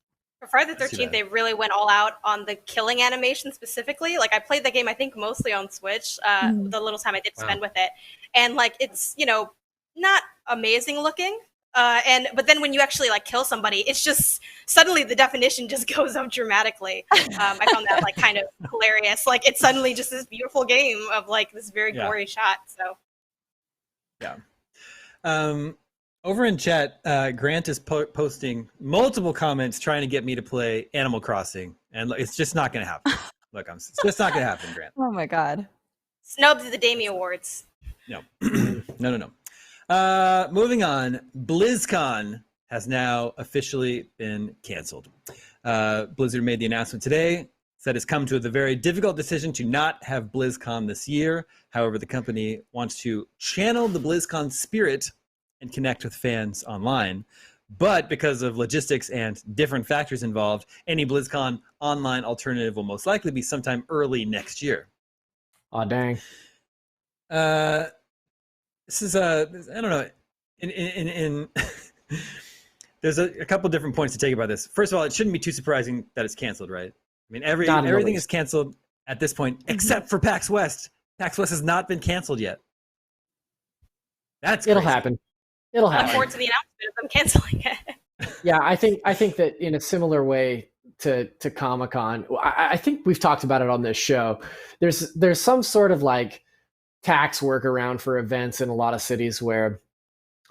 For Friday the 13th, they really went all out on the killing animation specifically. Like, I played the game, I think, mostly on Switch, the little time I did spend with it. And, like, it's, not amazing looking. But then when you actually, like, kill somebody, it's just, suddenly the definition just goes up dramatically. I found that, like, kind of hilarious. Like, it's suddenly just this beautiful game of, like, this very gory shot, so. Yeah. Over in chat, Grant is posting multiple comments trying to get me to play Animal Crossing, and it's just not going to happen. Look, it's just not going to happen, Grant. Oh my god. Snubbed at the Damie Awards. No. No. Moving on, BlizzCon has now officially been canceled. Blizzard made the announcement today, said it's come to the very difficult decision to not have BlizzCon this year. However, the company wants to channel the BlizzCon spirit and connect with fans online. But because of logistics and different factors involved, any BlizzCon online alternative will most likely be sometime early next year. Oh, dang. This is I don't know. In there's a couple different points to take about this. First of all, it shouldn't be too surprising that it's canceled, right? I mean, everything is canceled at this point, except for PAX West. PAX West has not been canceled yet. It'll happen. It'll happen. Look forward to the announcement of them canceling it. Yeah, I think that in a similar way to Comic-Con, I think we've talked about it on this show. There's some sort of like tax workaround for events in a lot of cities where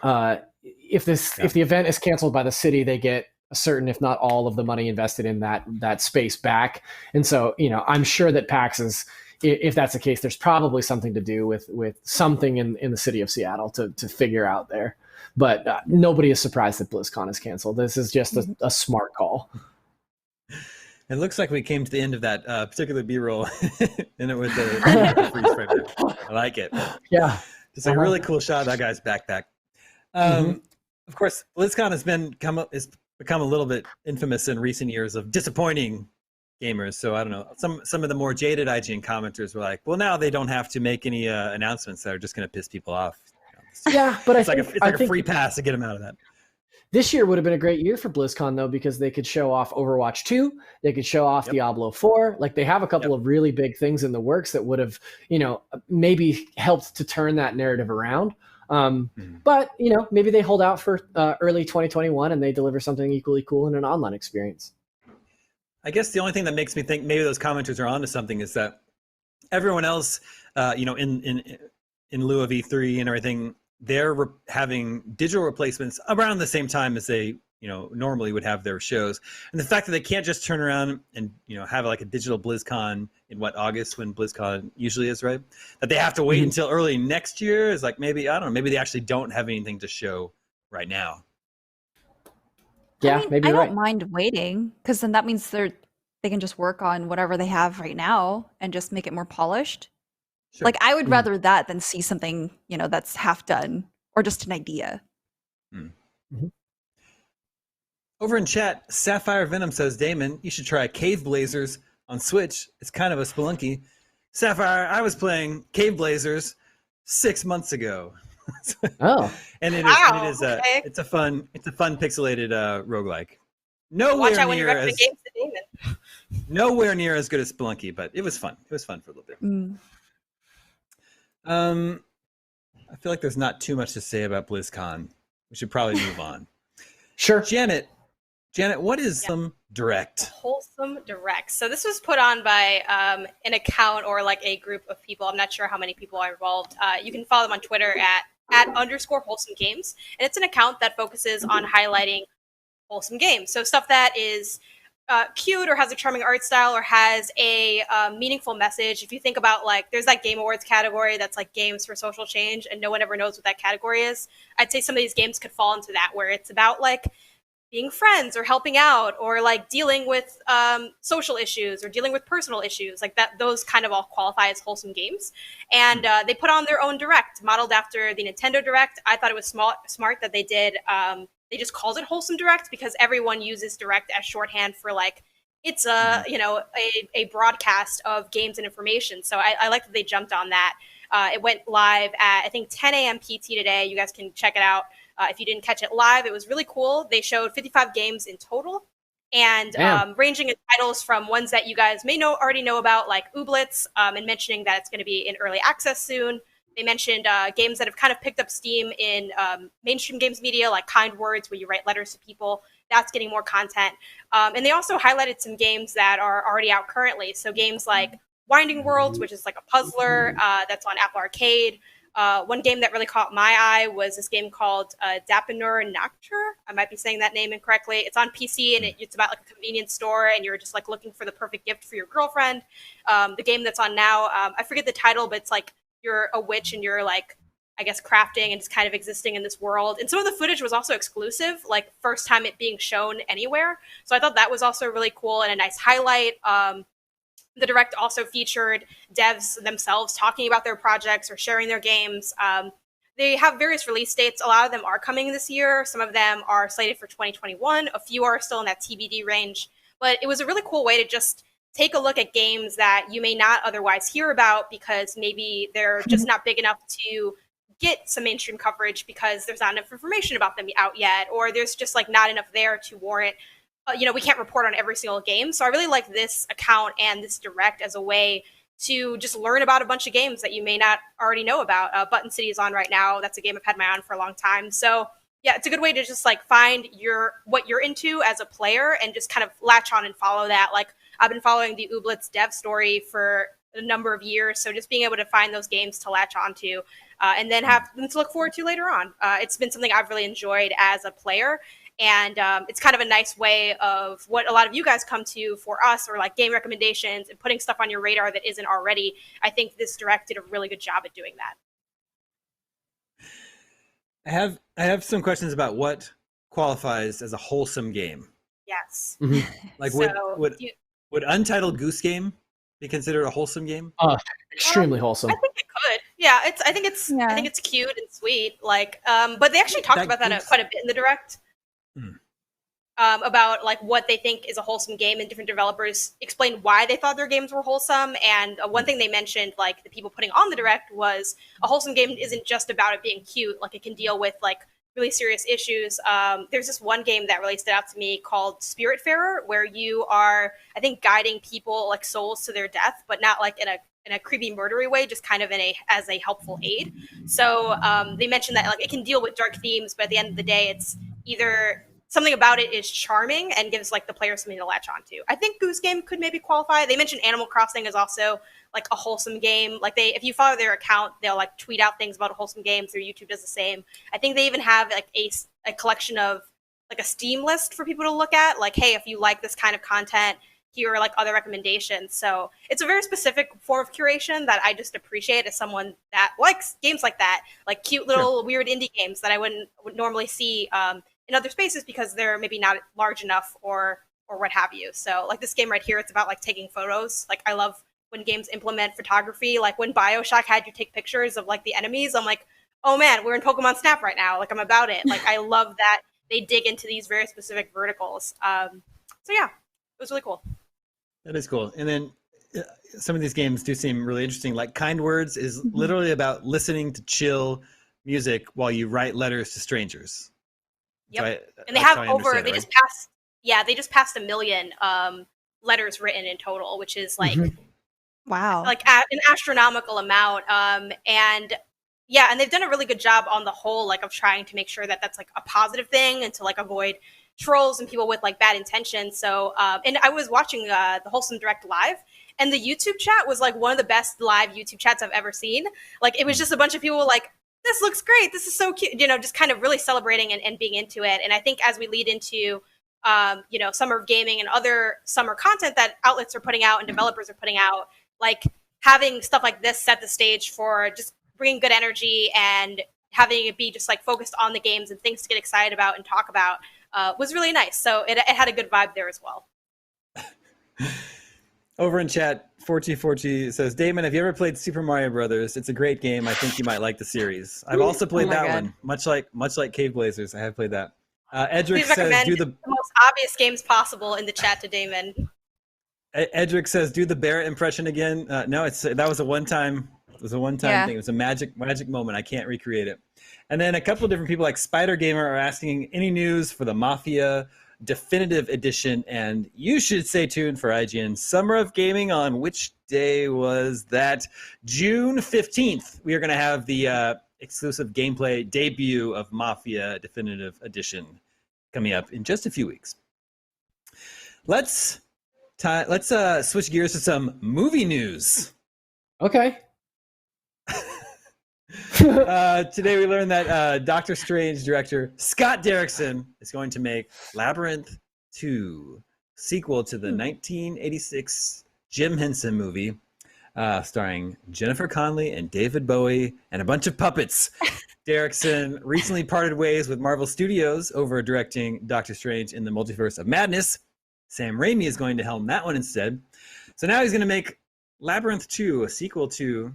if the event is canceled by the city, they get a certain, if not all, of the money invested in that space back. And so, I'm sure that PAX is, if that's the case, there's probably something to do with something in the city of Seattle to figure out there. But nobody is surprised that BlizzCon is canceled. This is just a smart call. It looks like we came to the end of that particular B-roll, and it was the freeze frame there. I like it. Yeah, it's a really cool shot of that guy's backpack. Of course, BlizzCon has become a little bit infamous in recent years of disappointing gamers. So I don't know. Some of the more jaded IGN commenters were like, "Well, now they don't have to make any announcements that are just going to piss people off." Yeah, but it's like a free pass to get them out of that. This year would have been a great year for BlizzCon, though, because they could show off Overwatch 2, they could show off Diablo 4. Like, they have a couple of really big things in the works that would have, maybe helped to turn that narrative around. But, maybe they hold out for early 2021 and they deliver something equally cool in an online experience. I guess the only thing that makes me think maybe those commenters are onto something is that everyone else, in lieu of E3 and everything, they're having digital replacements around the same time as they, normally would have their shows. And the fact that they can't just turn around and, have like a digital BlizzCon in August when BlizzCon usually is, right? That they have to wait until early next year is like, maybe, I don't know, maybe they actually don't have anything to show right now. Yeah, maybe you're right. I don't mind waiting, because then that means they can just work on whatever they have right now and just make it more polished. Sure. Like, I would rather that than see something, that's half done or just an idea. Over in chat, Sapphire Venom says, Damon, you should try Cave Blazers on Switch. It's kind of a Spelunky. Sapphire, I was playing Cave Blazers 6 months ago. Oh. And okay. it's a fun pixelated roguelike. Watch out when you recommend games to Damon. Nowhere near as good as Spelunky, but it was fun. It was fun for a little bit. I feel like there's not too much to say about BlizzCon. We should probably move on. Sure. Janet, what is Wholesome Direct? Wholesome Direct. So this was put on by an account or like a group of people. I'm not sure how many people are involved. You can follow them on Twitter at _wholesome games. And it's an account that focuses on highlighting wholesome games. So stuff that is cute or has a charming art style or has a meaningful message. If you think about, like, there's that Game Awards category that's like games for social change, and no one ever knows what that category is. I'd say some of these games could fall into that, where it's about like being friends or helping out or like dealing with social issues or dealing with personal issues, like that. Those kind of all qualify as wholesome games. And they put on their own Direct modeled after the Nintendo Direct. I thought it was smart that they did. They just called it Wholesome Direct because everyone uses Direct as shorthand for like it's a broadcast of games and information. So I like that they jumped on that. It went live at I think 10 a.m. PT today. You guys can check it out if you didn't catch it live. It was really cool. They showed 55 games in total, and ranging in titles from ones that you guys may already know about, like Ooblets, and mentioning that it's going to be in early access soon. They mentioned games that have kind of picked up steam in mainstream games media, like Kind Words, where you write letters to people. That's getting more content. And they also highlighted some games that are already out currently. So games like Winding Worlds, which is like a puzzler that's on Apple Arcade. One game that really caught my eye was this game called Dapinur Noctur. I might be saying that name incorrectly. It's on PC, and it's about like a convenience store, and you're just like looking for the perfect gift for your girlfriend. The game that's on now, I forget the title, but it's like you're a witch and you're like, I guess, crafting and just kind of existing in this world. And some of the footage was also exclusive, like first time it being shown anywhere. So I thought that was also really cool and a nice highlight. The Direct also featured devs themselves talking about their projects or sharing their games. They have various release dates. A lot of them are coming this year. Some of them are slated for 2021. A few are still in that TBD range. But it was a really cool way to just take a look at games that you may not otherwise hear about because maybe they're just not big enough to get some mainstream coverage because there's not enough information about them out yet, or there's just like not enough there to warrant, we can't report on every single game. So I really like this account and this Direct as a way to just learn about a bunch of games that you may not already know about. Button City is on right now. That's a game I've had my eye on for a long time. So yeah, it's a good way to just like find what you're into as a player and just kind of latch on and follow that. Like I've been following the Ooblets dev story for a number of years. So just being able to find those games to latch onto and then have them to look forward to later on. It's been something I've really enjoyed as a player. And it's kind of a nice way of what a lot of you guys come to for us, or like game recommendations and putting stuff on your radar that isn't already. I think this Direct did a really good job at doing that. I have some questions about what qualifies as a wholesome game. Yes. Mm-hmm. Like would Untitled Goose Game be considered a wholesome game? Extremely wholesome. I think it could. Yeah, I think it's cute and sweet. Like, but they actually talked about that quite a bit in the Direct. about like what they think is a wholesome game, and different developers explained why they thought their games were wholesome. And one thing they mentioned, like the people putting on the direct, was a wholesome game isn't just about it being cute. Like it can deal with like really serious issues. There's this one game that really stood out to me called Spiritfarer, where you are, I think, guiding people like souls to their death, but not like in a creepy murdery way, just kind of as a helpful aid. So they mentioned that like it can deal with dark themes, but at the end of the day, it's either something about it is charming and gives like the player something to latch onto. I think Goose Game could maybe qualify. They mentioned Animal Crossing is also like a wholesome game. Like if you follow their account, they'll like tweet out things about wholesome games. Their YouTube does the same. I think they even have like a collection of like a Steam list for people to look at. Like, hey, if you like this kind of content, here are like other recommendations. So it's a very specific form of curation that I just appreciate as someone that likes games like that, like cute little weird indie games that I would normally see in other spaces because they're maybe not large enough or what have you. So like this game right here, it's about like taking photos. Like I love when games implement photography. Like when BioShock had you take pictures of like the enemies, I'm like, oh man, we're in Pokemon Snap right now. Like I'm about it. Like I love that they dig into these very specific verticals. So yeah, it was really cool. That is cool. And then some of these games do seem really interesting. Like Kind Words is literally about listening to chill music while you write letters to strangers. Yep. And they have they just passed 1 million letters written in total, which is like wow, like an astronomical amount. And they've done a really good job on the whole, like of trying to make sure that that's like a positive thing and to like avoid trolls and people with like bad intentions. So and I was watching the Wholesome Direct live, and the YouTube chat was like one of the best live YouTube chats I've ever seen. Like it was just a bunch of people like, this looks great, this is so cute, just kind of really celebrating and being into it. And I think as we lead into summer of gaming and other summer content that outlets are putting out and developers are putting out, like having stuff like this set the stage for just bringing good energy and having it be just like focused on the games and things to get excited about and talk about was really nice. So it had a good vibe there as well. Over in chat, Forty says, Damon, have you ever played Super Mario Brothers? It's a great game. I think you might like the series. I've also played that one, much like Cave Blazers. I have played that. Edric says, do the most obvious games possible in the chat to Damon. Edric says, do the Barrett impression again. No, that was a one-time. It was a one-time thing. It was a magic moment. I can't recreate it. And then a couple of different people like Spider Gamer are asking any news for the Mafia Definitive Edition, and you should stay tuned for IGN Summer of Gaming on which day was that? June 15th. We are going to have the exclusive gameplay debut of Mafia Definitive Edition coming up in just a few weeks. Let's switch gears to some movie news. Okay. Today we learned that Doctor Strange director Scott Derrickson is going to make Labyrinth 2, sequel to the 1986 Jim Henson movie, starring Jennifer Connelly and David Bowie and a bunch of puppets. Derrickson recently parted ways with Marvel Studios over directing Doctor Strange in the Multiverse of Madness. Sam Raimi is going to helm that one instead. So now he's going to make Labyrinth 2, a sequel to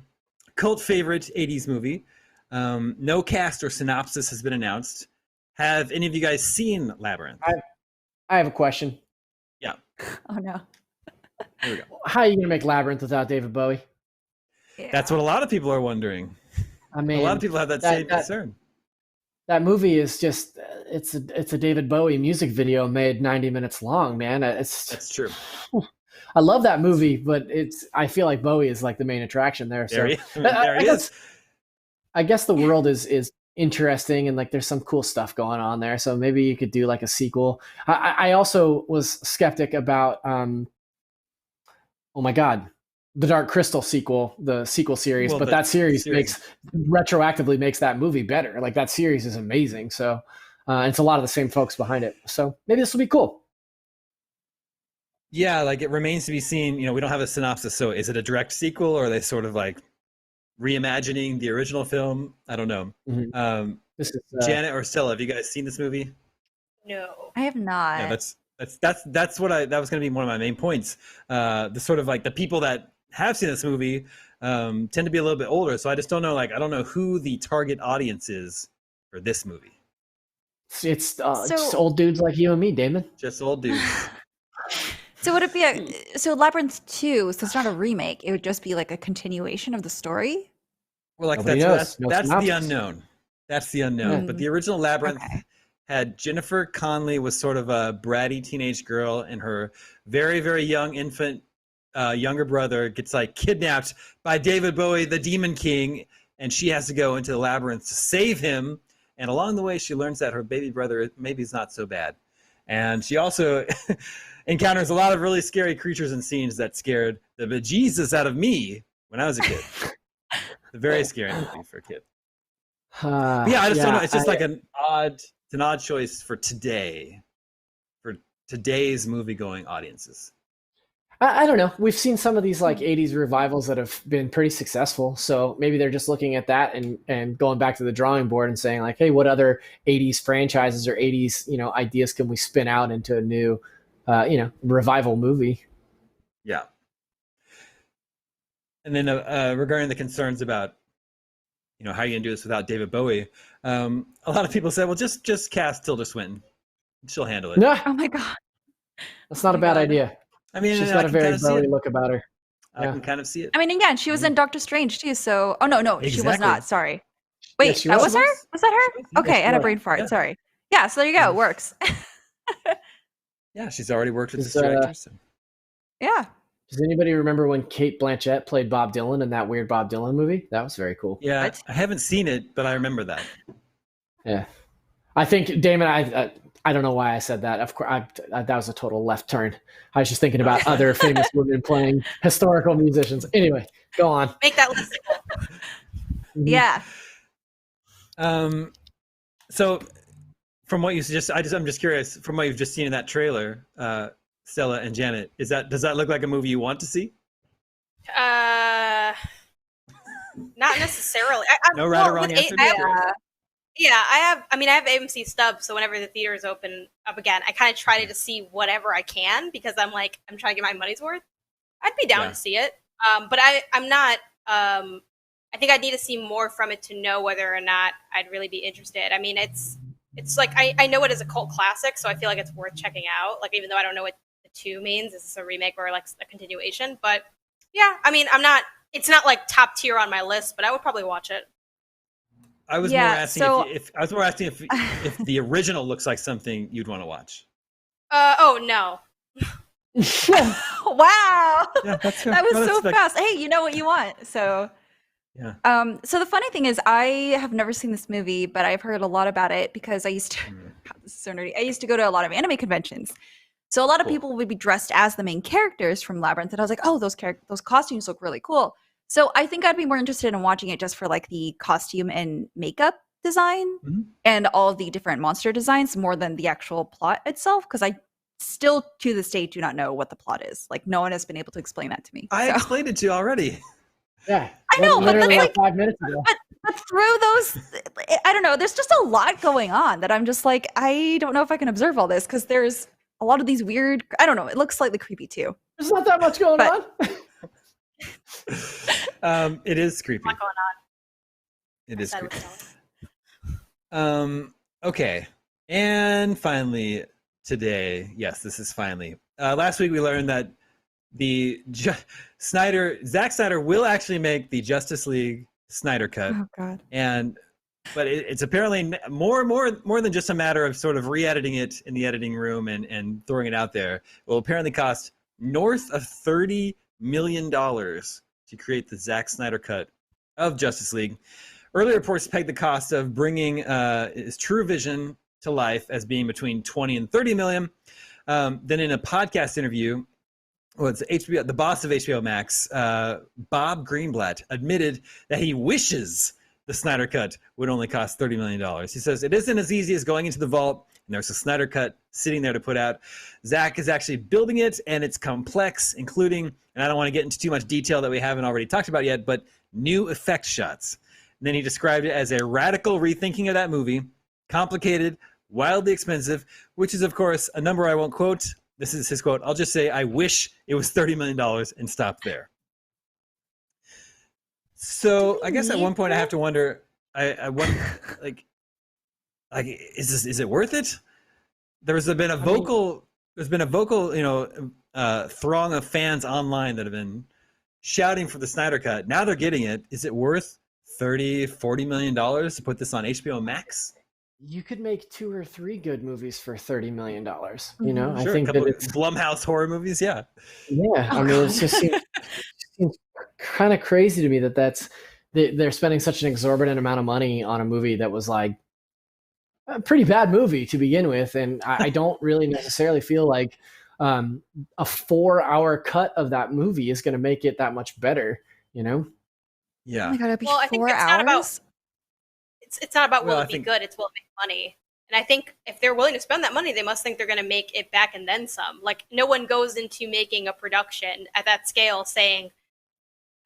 cult favorite 80s movie. No cast or synopsis has been announced. Have any of you guys seen Labyrinth? I have a question. Yeah. Oh no. Here we go. How are you going to make Labyrinth without David Bowie? Yeah. That's what a lot of people are wondering. I mean, a lot of people have that same concern. That movie is just it's a David Bowie music video made 90 minutes long, man. That's true. I love that movie, but I feel like Bowie is like the main attraction there. So there he is. I guess the world is interesting and like there's some cool stuff going on there. So maybe you could do like a sequel. I also was skeptic about oh my God, the Dark Crystal sequel, the sequel series, but that series retroactively makes that movie better. Like that series is amazing. So it's a lot of the same folks behind it. So maybe this will be cool. Yeah, like it remains to be seen. We don't have a synopsis. So is it a direct sequel or are they sort of like reimagining the original film? I don't know. Mm-hmm. This is, Janet or Stella, have you guys seen this movie? No, I have not. Yeah, that's what that was going to be one of my main points. The sort of like the people that have seen this movie tend to be a little bit older. So I just don't know. Like, I don't know who the target audience is for this movie. It's just old dudes like you and me, Damon. Just old dudes. So would it be so Labyrinth 2, so it's not a remake, it would just be like a continuation of the story? Well, like that's the unknown. That's the unknown. But the original Labyrinth had Jennifer Connelly was sort of a bratty teenage girl, and her very, very young infant younger brother gets like kidnapped by David Bowie, the Demon King, and she has to go into the labyrinth to save him. And along the way, she learns that her baby brother maybe is not so bad. And she also encounters a lot of really scary creatures and scenes that scared the bejesus out of me when I was a kid. A very scary movie for a kid. But yeah, I just don't know. It's just like an odd choice for today, for today's movie-going audiences. I don't know. We've seen some of these like 80s revivals that have been pretty successful. So maybe they're just looking at that and going back to the drawing board and saying like, hey, what other 80s franchises or 80s, ideas can we spin out into a new, revival movie? Yeah. And then regarding the concerns about, how are you going to do this without David Bowie? A lot of people said, well, just cast Tilda Swinton. She'll handle it. No. Oh my God. That's not a bad idea. I mean, she's got a very Bowie look about her. I can kind of see it. I mean, again, she was in Doctor Strange too. So, no, exactly. She was not. Sorry. Wait, yeah, was her? Was that her? Okay, I had a brain fart. Yeah. Sorry. Yeah, so there you go. It works. Yeah, she's already worked with this director. So. Yeah. Does anybody remember when Cate Blanchett played Bob Dylan in that weird Bob Dylan movie? That was very cool. Yeah, I haven't seen it, but I remember that. Yeah. I think, Damon, I don't know why I said that. Of course, that was a total left turn. I was just thinking about other famous women playing historical musicians. Anyway, go on. Make that list. Yeah. So, from what you just, I'm just curious. From what you've just seen in that trailer, Stella and Janet, does that look like a movie you want to see? Not necessarily. No right or wrong answer. Yeah, I have AMC stubs, so whenever the theaters open up again, I kind of try to see whatever I can because I'm trying to get my money's worth. I'd be down to see it, but I'm not. I think I'd need to see more from it to know whether or not I'd really be interested. I mean, it's like I know it is a cult classic, so I feel like it's worth checking out. Like even though I don't know what the 2 means, is this a remake or like a continuation? But yeah, I mean, it's not like top tier on my list, but I would probably watch it. I was more asking if the original looks like something you'd want to watch. Oh no. Wow. Yeah, that was so fast. Hey, you know what you want. So yeah. So the funny thing is I have never seen this movie, but I've heard a lot about it because I used to this is so nerdy. I used to go to a lot of anime conventions. So a lot of people would be dressed as the main characters from Labyrinth, and I was like, oh, those costumes look really cool. So I think I'd be more interested in watching it just for like the costume and makeup design and all of the different monster designs more than the actual plot itself. Because I still to this day do not know what the plot is. Like no one has been able to explain that to me. I explained it to you already. Yeah, I know, but literally like 5 minutes ago. But through those, I don't know. There's just a lot going on that I'm just like, I don't know if I can observe all this because there's a lot of these weird. I don't know. It looks slightly creepy too. There's not that much going on. It is creepy. What's going on? It is creepy. Okay. And finally, today, yes, this is finally. Last week we learned that Zack Snyder will actually make the Justice League Snyder Cut. Oh God. But it's apparently more than just a matter of sort of re-editing it in the editing room and throwing it out there. It will apparently cost north of $30 million to create the Zack Snyder Cut of Justice League. Earlier reports pegged the cost of bringing his true vision to life as being between 20 and 30 million. Then in a podcast interview, it's HBO, the boss of HBO Max, Bob Greenblatt, admitted that he wishes the Snyder Cut would only cost $30 million. He says, it isn't as easy as going into the vault and there's a Snyder Cut sitting there to put out. Zack is actually building it, and it's complex, including, and I don't want to get into too much detail that we haven't already talked about yet, but new effect shots. And then he described it as a radical rethinking of that movie, complicated, wildly expensive, which is, of course, a number I won't quote. This is his quote. I'll just say, I wish it was $30 million and stop there. So I guess at one point I have to wonder, I wonder, like, like, is it worth it? There's been a vocal throng of fans online that have been shouting for the Snyder Cut. Now they're getting it. Is it worth $30-40 million to put this on HBO Max? You could make 2 or 3 good movies for $30 million. You know, sure, I think that it's Blumhouse horror movies. Yeah. I mean, it just seems kind of crazy to me that they're spending such an exorbitant amount of money on a movie that was like a pretty bad movie to begin with, and I don't really necessarily feel like a 4-hour cut of that movie is going to make it that much better. You know? Yeah. Oh my God, it'd be I think 4 it's hours. not about it's not about will it be good. It's will it make money. And I think if they're willing to spend that money, they must think they're going to make it back and then some. Like, no one goes into making a production at that scale saying,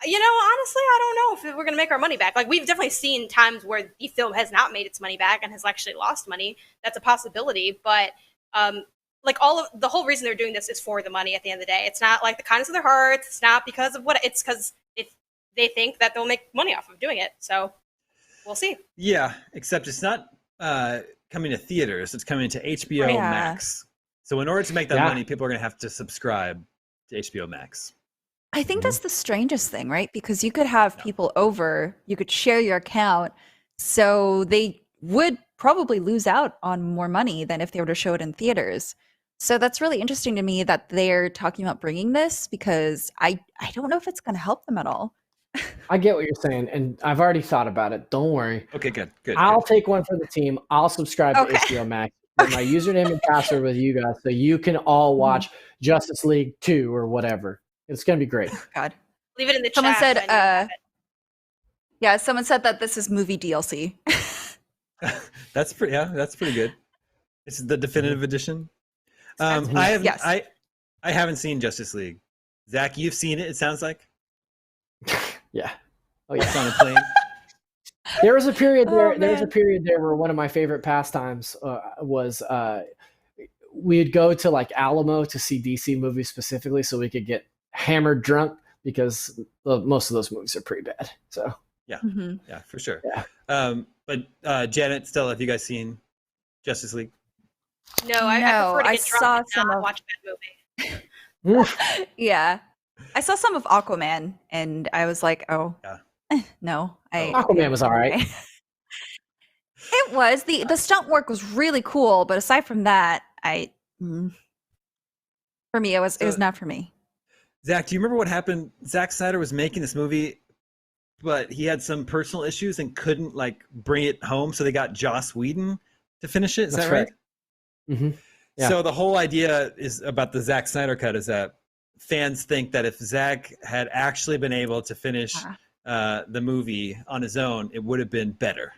you know, honestly, I don't know if we're going to make our money back. Like, we've definitely seen times where the film has not made its money back and has actually lost money. That's a possibility. But like, the whole reason they're doing this is for the money at the end of the day. It's not like the kindness of their hearts. It's not because of it's because they think that they'll make money off of doing it. So we'll see. Yeah, except it's not coming to theaters. It's coming to HBO Max. So in order to make that money, people are going to have to subscribe to HBO Max. I think that's the strangest thing, right? Because you could have people over, you could share your account, so they would probably lose out on more money than if they were to show it in theaters. So that's really interesting to me that they're talking about bringing this, because I don't know if it's going to help them at all. I get what you're saying, and I've already thought about it. Don't worry. Okay, good. I'll take one for the team. I'll subscribe to HBO Max. Put my username and password with you guys, so you can all watch Justice League 2 or whatever. It's going to be great. Oh, God. Leave it in the someone chat. Someone said that this is movie DLC. That's pretty good. It's the definitive edition. I haven't seen Justice League. Zach, you've seen it, it sounds like. Yeah. Oh, yeah. It's on a plane. There was a period there. There was a period there where one of my favorite pastimes was we'd go to like Alamo to see DC movies specifically, so we could get hammered drunk, because most of those movies are pretty bad. So yeah, for sure. Yeah. But Janet, Stella, have you guys seen Justice League? No, I prefer to get drunk and not watch that movie. Yeah. I saw some of Aquaman, and I was like, no. Aquaman was all right. It was. The stunt work was really cool, but aside from that, for me, it was not for me. Zach, do you remember what happened? Zack Snyder was making this movie, but he had some personal issues and couldn't bring it home, so they got Joss Whedon to finish it. Is that right? Mm-hmm. Yeah. So the whole idea is about the Zack Snyder Cut is that fans think that if Zack had actually been able to finish the movie on his own, it would have been better.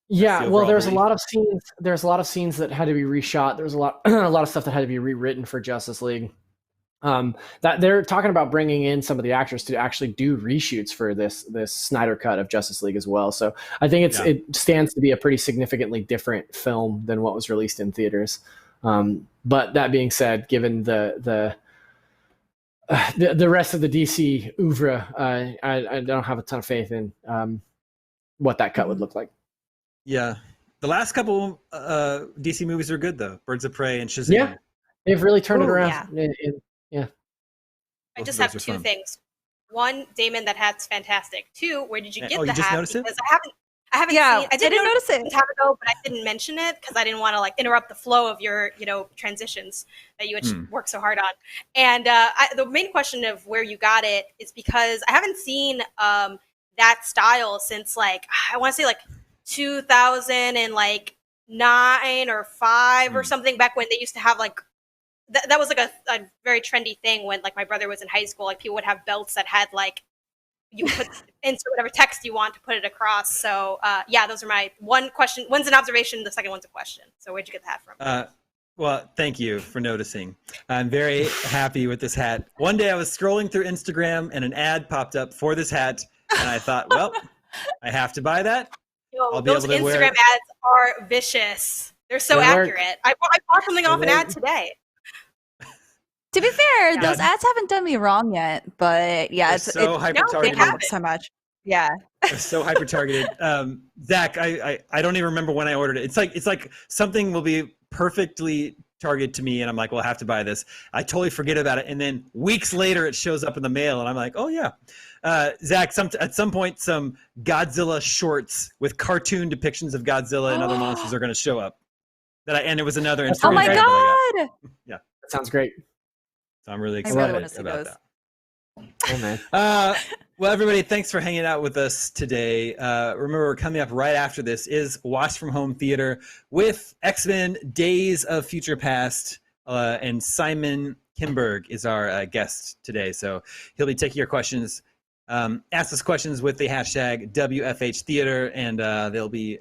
Yeah, well, there's a lot of scenes. There's a lot of scenes that had to be reshot. There was a lot of stuff that had to be rewritten for Justice League. That they're talking about bringing in some of the actors to actually do reshoots for this Snyder Cut of Justice League as well. So I think it stands to be a pretty significantly different film than what was released in theaters. But that being said, given the rest of the DC oeuvre, I don't have a ton of faith in what that cut would look like. Yeah, the last couple DC movies are good though. Birds of Prey and Shazam. Yeah, they've really turned it around. Yeah. I just have two things. One, Damon, that hat's fantastic. Two, where did you get the just hat? Noticed because it? I haven't seen. I didn't notice it a time ago, but I didn't mention it because I didn't want to interrupt the flow of your transitions that you had worked so hard on. And the main question of where you got it is because I haven't seen that style since I want to say 2009 or 5 or something, back when they used to have that was a very trendy thing when my brother was in high school. People would have belts that had you put insert whatever text you want to put it across. So those are my one question. One's an observation, the second one's a question. So where'd you get the hat from? Well, thank you for noticing. I'm very happy with this hat. One day I was scrolling through Instagram and an ad popped up for this hat, and I thought, well, I have to buy that. Those Instagram ads are vicious. They're so accurate. I bought something off an ad today. To be fair, those ads haven't done me wrong yet, but it's so hyper-targeted. They haven't so much. Yeah. It was so hyper targeted. Zach, I don't even remember when I ordered it. It's like something will be perfectly targeted to me, and I'm like, well, I have to buy this. I totally forget about it, and then weeks later, it shows up in the mail, and I'm like, oh yeah. Zach, at some point, some Godzilla shorts with cartoon depictions of Godzilla and other monsters are going to show up. And it was another. Oh my god! Yeah, that sounds great. So I'm really excited about that. Oh man. Well, everybody, thanks for hanging out with us today. Remember, coming up right after this is Watch from Home Theater with X-Men Days of Future Past, and Simon Kinberg is our guest today. So he'll be taking your questions. Ask us questions with the hashtag WFH Theater, and they'll be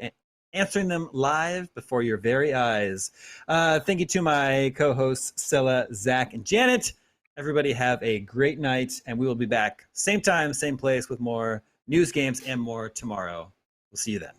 answering them live before your very eyes. Thank you to my co-hosts, Scylla, Zach, and Janet. Everybody have a great night, and we will be back same time, same place with more news, games, and more tomorrow. We'll see you then.